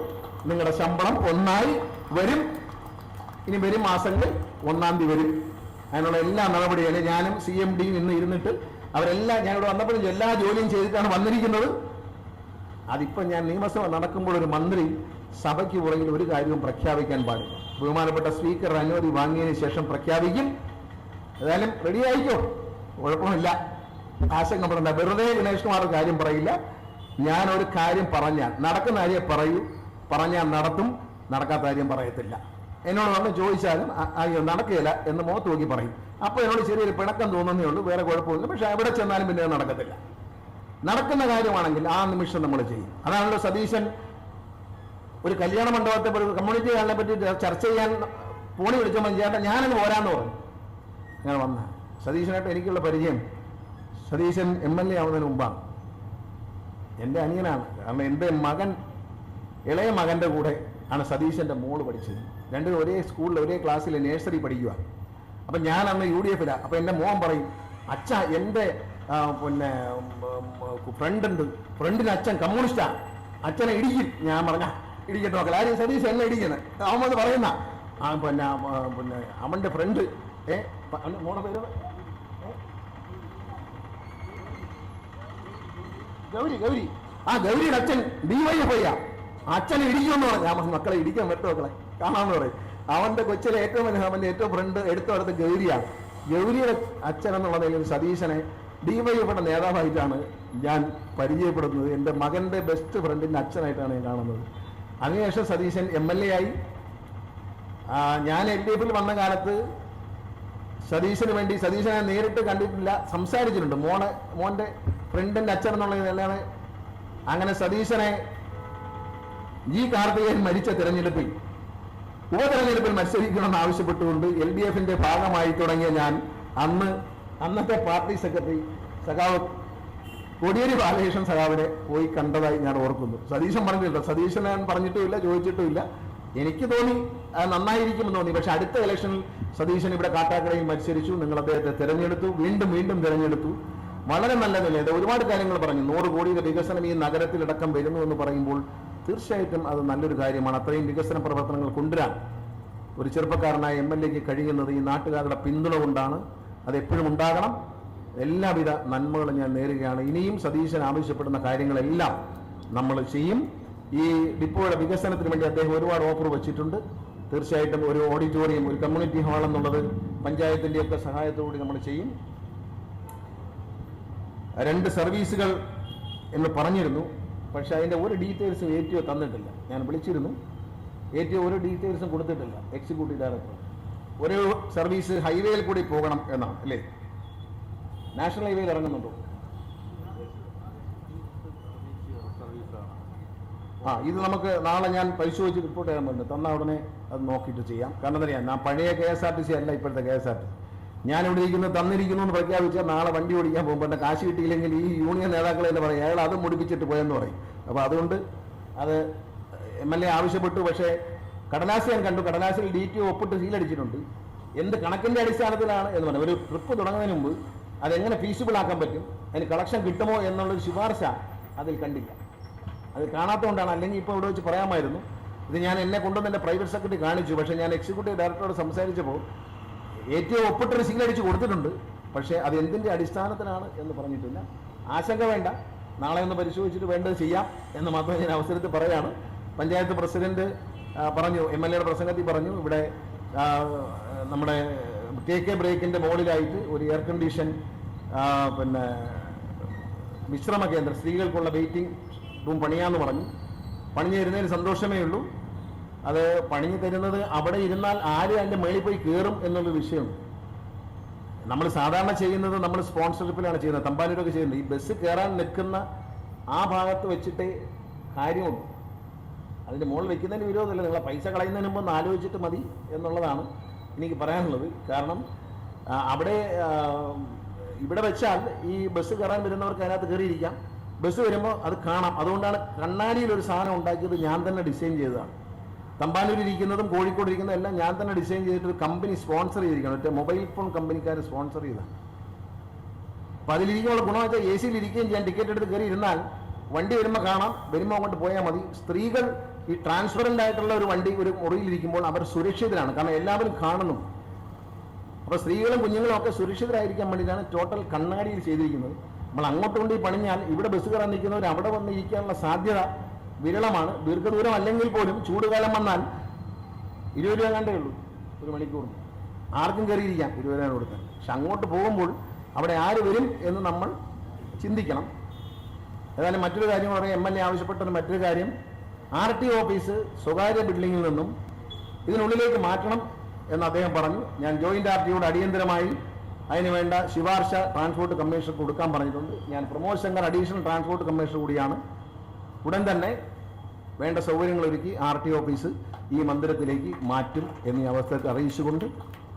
A: നിങ്ങളുടെ ശമ്പളം 1-ആയി വരും. ഇനി വരും മാസങ്ങളിൽ 1-ാം തീയതി വരും. അതിനുള്ള എല്ലാ നടപടികളും ഞാനും CMDയും ഇന്ന് ഇരുന്നിട്ട് അവരെല്ലാം, ഞാനിവിടെ വന്നപ്പോഴും എല്ലാ ജോലിയും ചെയ്തിട്ടാണ് വന്നിരിക്കുന്നത്. അതിപ്പം ഞാൻ നിയമസഭ നടക്കുമ്പോൾ ഒരു മന്ത്രി സഭയ്ക്ക് പുറകിൽ ഒരു കാര്യവും പ്രഖ്യാപിക്കാൻ പാടില്ല. ബഹുമാനപ്പെട്ട സ്പീക്കർ അനുമതി വാങ്ങിയതിന് ശേഷം പ്രഖ്യാപിക്കും. ഏതായാലും റെഡി ആയിക്കോ, കുഴപ്പമില്ല, ആശങ്കപ്പെടേണ്ട. വെറുതെ ഗണേഷ് കുമാർ കാര്യം പറയില്ല. ഞാനൊരു കാര്യം പറഞ്ഞാൽ നടക്കുന്ന കാര്യം പറയൂ, പറഞ്ഞാൽ നടത്തും, നടക്കാത്ത കാര്യം പറയത്തില്ല. എന്നോട് വന്ന് ചോദിച്ചാലും അയ്യോ നടക്കുകയില്ല എന്ന് മുഖത്ത് നോക്കി പറയും. അപ്പോൾ എന്നോട് ചെറിയൊരു പിണക്കം തോന്നുന്നേ ഉള്ളൂ, വേറെ കുഴപ്പമില്ല. പക്ഷെ എവിടെ ചെന്നാലും പിന്നെ നടക്കത്തില്ല. നടക്കുന്ന കാര്യമാണെങ്കിൽ ആ നിമിഷം നമ്മൾ ചെയ്യും. അതാണല്ലോ സതീശൻ ഒരു കല്യാണ മണ്ഡപത്തെ കമ്മ്യൂണിറ്റി ഹാളിനെ പറ്റി ചർച്ച ചെയ്യാൻ ഫോണിൽ വിളിച്ചപ്പോൾ ചേട്ടാ ഞാനങ്ങ് പോരാന്ന് പറഞ്ഞു. അങ്ങനെ വന്ന സതീശനായിട്ട് എനിക്കുള്ള പരിചയം, സതീശൻ MLA ആവുന്നതിന് മുമ്പാണ്. എൻ്റെ അനിയനാണ്. കാരണം എൻ്റെ മകൻ, ഇളയ മകൻ്റെ കൂടെ ആണ് സതീശൻ്റെ മോള് പഠിച്ചത്. രണ്ടും ഒരേ സ്കൂളിൽ ഒരേ ക്ലാസ്സിൽ നേഴ്സറി പഠിക്കുക. അപ്പം ഞാൻ അന്ന് UDF-ലാണ്. അപ്പം എൻ്റെ മോൻ പറയും, അച്ഛ എൻ്റെ പിന്നെ ഫ്രണ്ടുണ്ട്, ഫ്രണ്ടിന് അച്ഛൻ കമ്മ്യൂണിസ്റ്റാണ്, അച്ഛനെ ഇടിക്കും. ഞാൻ പറഞ്ഞ ഇടിക്കട്ടെ നോക്കല, ആരും സതീശ് എന്നെ ഇടിക്കുന്നത് അവൻ പറയുന്ന പിന്നെ അവൻ്റെ ഫ്രണ്ട് മോണ പേര് ഗൗരി, ഗൗരിയുടെ അച്ഛൻ DYFI അച്ഛനെ ഇടിക്കുമെന്ന് പറഞ്ഞു. ഞാൻ മക്കളെ ഇടിക്കാൻ പറ്റും, മക്കളെ കാണാമെന്ന് പറയും. അവന്റെ കൊച്ചിലെ ഏറ്റവും വലിയ, അവന്റെ ഏറ്റവും ഫ്രണ്ട് എടുത്തടുത്ത് ഗൗരിയാണ്. ഗൗരിയുടെ അച്ഛൻ എന്നുള്ള നിലയിൽ സതീശനെ DYFIയുടെ നേതാവായിട്ടാണ് ഞാൻ പരിചയപ്പെടുന്നത്. എൻ്റെ മകന്റെ ബെസ്റ്റ് ഫ്രണ്ടിന്റെ അച്ഛനായിട്ടാണ് ഞാൻ കാണുന്നത്. അതിനുശേഷം സതീശൻ MLA ആയി. ഞാൻ LDF-ൽ വന്ന കാലത്ത് സതീശന് വേണ്ടി, സതീശനെ നേരിട്ട് കണ്ടിട്ടില്ല, സംസാരിച്ചിട്ടുണ്ട്. മോന്റെ ഫ്രണ്ടിന്റെ അച്ഛൻ എന്നുള്ള നിലയാണ്. അങ്ങനെ സതീശനെ കാർത്തികേയൻ മരിച്ച തെരഞ്ഞെടുപ്പിൽ, ഉപതെരഞ്ഞെടുപ്പിൽ മത്സരിക്കണമെന്ന് ആവശ്യപ്പെട്ടുകൊണ്ട് LDF-ന്റെ ഭാഗമായി തുടങ്ങിയ ഞാൻ അന്നത്തെ പാർട്ടി സെക്രട്ടറി സഖാവ് കോടിയേരി ബാലകൃഷ്ണൻ സഖാവിനെ പോയി കണ്ടതായി ഞാൻ ഓർക്കുന്നു. സതീശൻ പറഞ്ഞിട്ടില്ല, സതീശൻ ഞാൻ പറഞ്ഞിട്ടുമില്ല, ചോദിച്ചിട്ടുമില്ല. എനിക്ക് തോന്നി നന്നായിരിക്കുമെന്ന് തോന്നി. പക്ഷെ അടുത്ത ഇലക്ഷനിൽ സതീശൻ ഇവിടെ കാട്ടാക്കടയിൽ മത്സരിച്ചു, നിങ്ങൾ അദ്ദേഹത്തെ തിരഞ്ഞെടുത്തു, വീണ്ടും തിരഞ്ഞെടുത്തു. വളരെ നല്ല നിലയിൽ ഒരുപാട് കാര്യങ്ങൾ പറഞ്ഞു. 100 കോടിയുടെ വികസനം ഈ നഗരത്തിലടക്കം വരുന്നു എന്ന് പറയുമ്പോൾ തീർച്ചയായിട്ടും അത് നല്ലൊരു കാര്യമാണ്. അത്രയും വികസന പ്രവർത്തനങ്ങൾ കൊണ്ടുവരാൻ ഒരു ചെറുപ്പക്കാരനായ MLA-ക്ക് കഴിയുന്നത് ഈ നാട്ടുകാരുടെ പിന്തുണ കൊണ്ടാണ്. അതെപ്പോഴും ഉണ്ടാകണം. എല്ലാവിധ നന്മകളും ഞാൻ നേരുകയാണ്. ഇനിയും സതീശൻ ആവശ്യപ്പെടുന്ന കാര്യങ്ങളെല്ലാം നമ്മൾ ചെയ്യും. ഈ ഡിപ്പോയുടെ വികസനത്തിന് വേണ്ടി അദ്ദേഹം ഒരുപാട് ഓഫർ വെച്ചിട്ടുണ്ട്. തീർച്ചയായിട്ടും ഒരു ഓഡിറ്റോറിയം, ഒരു കമ്മ്യൂണിറ്റി ഹാൾ എന്നുള്ളത് പഞ്ചായത്തിൻ്റെയൊക്കെ സഹായത്തോടെ നമ്മൾ ചെയ്യും. 2 സർവീസുകൾ എന്ന് പറഞ്ഞിരുന്നു, പക്ഷേ അതിൻ്റെ ഒരു ഡീറ്റെയിൽസും ATO തന്നിട്ടില്ല. ഞാൻ വിളിച്ചിരുന്നു, ATO ഒരു ഡീറ്റെയിൽസും കൊടുത്തിട്ടില്ല. എക്സിക്യൂട്ടീവ് ഡയറക്ടർ ഒരു സർവീസ് ഹൈവേയിൽ കൂടി പോകണം എന്നാണ്, അല്ലേ? നാഷണൽ ഹൈവേയിൽ ഇറങ്ങുന്നുണ്ടോ? ഇത് നമുക്ക് നാളെ ഞാൻ പരിശോധിച്ച് റിപ്പോർട്ട് ചെയ്യാൻ പറ്റും. തന്നാൽ ഉടനെ അത് നോക്കിയിട്ട് ചെയ്യാം. കാരണം എന്താ പറയുക, ഞാൻ പഴയ KSRTC അല്ല ഇപ്പോഴത്തെ KSRTC. ഞാനിവിടെ ഇരിക്കുന്നത് തന്നിരിക്കുന്നു എന്ന് പ്രഖ്യാപിച്ചാൽ നാളെ വണ്ടി ഓടിക്കാൻ പോകുമ്പോൾ എൻ്റെ കാശ് കിട്ടിയില്ലെങ്കിൽ ഈ യൂണിയൻ നേതാക്കളെ തന്നെ പറയും, അയാൾ അത് മുടിപ്പിച്ചിട്ട് പോയെന്ന് പറയും. അപ്പോൾ അതുകൊണ്ട് അത് MLA ആവശ്യപ്പെട്ടു. പക്ഷേ കടലാസ് ഞാൻ കണ്ടു, കടലാസിൽ DTO ഒപ്പിട്ട് സീലടിച്ചിട്ടുണ്ട്. എന്ത് കണക്കിൻ്റെ അടിസ്ഥാനത്തിലാണ് എന്ന് പറഞ്ഞു. ഒരു ട്രിപ്പ് തുടങ്ങുന്നതിന് മുമ്പ് അതെങ്ങനെ ഫീസിബിൾ ആക്കാൻ പറ്റും, അതിന് കളക്ഷൻ കിട്ടുമോ എന്നുള്ളൊരു ശുപാർശ അതിൽ കണ്ടില്ല. അത് കാണാത്തതുകൊണ്ടാണ്. അല്ലെങ്കിൽ ഇപ്പോൾ ഇവിടെ വെച്ച് പറയാമായിരുന്നു. ഇത് ഞാൻ എന്നെ കൊണ്ടുവന്ന് എൻ്റെ പ്രൈവറ്റ് സെക്രട്ടറി കാണിച്ചു. പക്ഷേ ഞാൻ എക്സിക്യൂട്ടീവ് ഡയറക്ടറോട് സംസാരിച്ചപ്പോൾ ATO ഒപ്പിട്ടൊരു സീലടിച്ച് കൊടുത്തിട്ടുണ്ട്. പക്ഷേ അത് എന്തിൻ്റെ അടിസ്ഥാനത്തിലാണ് എന്ന് പറഞ്ഞിട്ടില്ല. ആശങ്ക വേണ്ട, നാളെ ഒന്ന് പരിശോധിച്ചിട്ട് വേണ്ടത് ചെയ്യാം എന്ന് മാത്രം ഞാൻ അവസരത്തിൽ പറയുകയാണ്. പഞ്ചായത്ത് പ്രസിഡന്റ് പറഞ്ഞു, MLA-യുടെ പ്രസംഗത്തിൽ പറഞ്ഞു, ഇവിടെ നമ്മുടെ KK ബ്രേക്കിൻ്റെ മുകളിലായിട്ട് ഒരു എയർ കണ്ടീഷൻ പിന്നെ വിശ്രമ കേന്ദ്രം, സ്ത്രീകൾക്കുള്ള വെയിറ്റിംഗ് റൂം പണിയാന്ന് പറഞ്ഞു. പണിഞ്ഞു തരുന്നതിന് സന്തോഷമേ ഉള്ളൂ. അത് പണിഞ്ഞു തരുന്നത് അവിടെ ഇരുന്നാൽ ആര് അതിൻ്റെ മേളിൽ പോയി കയറും എന്നുള്ളൊരു വിഷയമുണ്ട്. നമ്മൾ സാധാരണ ചെയ്യുന്നത് നമ്മൾ സ്പോൺസർഷിപ്പിലാണ് ചെയ്യുന്നത്, തമ്പാനൂരൊക്കെ ചെയ്യുന്നത്. ഈ ബസ് കയറാൻ നിൽക്കുന്ന ആ ഭാഗത്ത് വെച്ചിട്ടേ കാര്യമുള്ളൂ. അതിൻ്റെ മുകളിൽ വെക്കുന്നതിന് വിരോധമില്ല. നിങ്ങളെ പൈസ കളയുന്നതിന് മുമ്പ് ഒന്ന് ആലോചിച്ചിട്ട് മതി എന്നുള്ളതാണ് എനിക്ക് പറയാനുള്ളത്. കാരണം അവിടെ ഇവിടെ വെച്ചാൽ ഈ ബസ് കയറാൻ വരുന്നവർക്ക് അതിനകത്ത് കയറിയിരിക്കാം, ബസ് വരുമ്പോൾ അത് കാണാം. അതുകൊണ്ടാണ് കണ്ണാടിയിൽ ഒരു സാധനം ഉണ്ടാക്കിയത് ഞാൻ തന്നെ ഡിസൈൻ ചെയ്തതാണ്. തമ്പാനൂരിരിക്കുന്നതും കോഴിക്കോട് ഇരിക്കുന്നതും എല്ലാം ഞാൻ തന്നെ ഡിസൈൻ ചെയ്തിട്ടൊരു കമ്പനി സ്പോൺസർ ചെയ്തിരിക്കണം. മറ്റേ മൊബൈൽ ഫോൺ കമ്പനിക്കാർ സ്പോൺസർ ചെയ്താണ്. അപ്പോൾ അതിലിരിക്കുമ്പോൾ ഗുണം വെച്ചാൽ AC-യിൽ ഇരിക്കുകയും ചെയ്യാൻ, ടിക്കറ്റ് എടുത്ത് കയറി ഇരുന്നാൽ വണ്ടി വരുമ്പോൾ കാണാം, വരുമ്പോൾ അങ്ങോട്ട് പോയാൽ മതി. സ്ത്രീകൾ ഈ ട്രാൻസ്പെറൻ്റ് ആയിട്ടുള്ള ഒരു വണ്ടി ഒരു മുറിയിലിരിക്കുമ്പോൾ അവർ സുരക്ഷിതരാണ്. കാരണം എല്ലാവരും കാണുന്നു. അപ്പോൾ സ്ത്രീകളും കുഞ്ഞുങ്ങളും ഒക്കെ സുരക്ഷിതരായിരിക്കാൻ വേണ്ടിയിട്ടാണ് ടോട്ടൽ കണ്ണാടിയിൽ ചെയ്തിരിക്കുന്നത്. നമ്മൾ അങ്ങോട്ട് കൊണ്ട് പണിഞ്ഞാൽ ഇവിടെ ബസ് കയറാൻ നിൽക്കുന്നവർ അവിടെ വന്ന് ഇരിക്കാനുള്ള സാധ്യത വിരളമാണ്. ദീർഘദൂരം അല്ലെങ്കിൽ പോലും ചൂടുകാലം വന്നാൽ 20 രൂപ കണ്ടേ ഉള്ളൂ ഒരു മണിക്കൂറിന്. ആർക്കും കയറിയിരിക്കാം 20 രൂപ കൊടുക്കാൻ. പക്ഷെ അങ്ങോട്ട് പോകുമ്പോൾ അവിടെ ആര് വരും എന്ന് നമ്മൾ ചിന്തിക്കണം. ഏതായാലും മറ്റൊരു കാര്യം പറയാം, MLA ആവശ്യപ്പെട്ട മറ്റൊരു കാര്യം, RTO ഓഫീസ് സ്വകാര്യ ബിൽഡിങ്ങിൽ നിന്നും ഇതിനുള്ളിലേക്ക് മാറ്റണം എന്ന് അദ്ദേഹം പറഞ്ഞു. ഞാൻ ജോയിന്റ് RTOയോട് അടിയന്തരമായി അതിനുവേണ്ട ശുപാർശ ട്രാൻസ്പോർട്ട് കമ്മീഷണർ കൊടുക്കാൻ പറഞ്ഞിട്ടുണ്ട്. ഞാൻ Pramod Shankar additional transport commissioner കൂടിയാണ്. ഉടൻ തന്നെ വേണ്ട സൗകര്യങ്ങൾ ഒരുക്കി RTO ഓഫീസ് ഈ മന്ദിരത്തിലേക്ക് മാറ്റും എന്നീ അവസ്ഥയ്ക്ക് അറിയിച്ചുകൊണ്ട്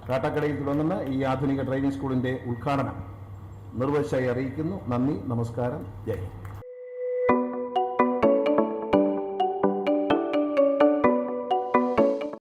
A: കാട്ടാക്കടയിൽ തുടങ്ങുന്ന ഈ ആധുനിക ഡ്രൈവിംഗ് സ്കൂളിൻ്റെ ഉദ്ഘാടനം നിർവഹിച്ചായി അറിയിക്കുന്നു. നന്ദി, നമസ്കാരം, ജയ് ഹിന്ദ്.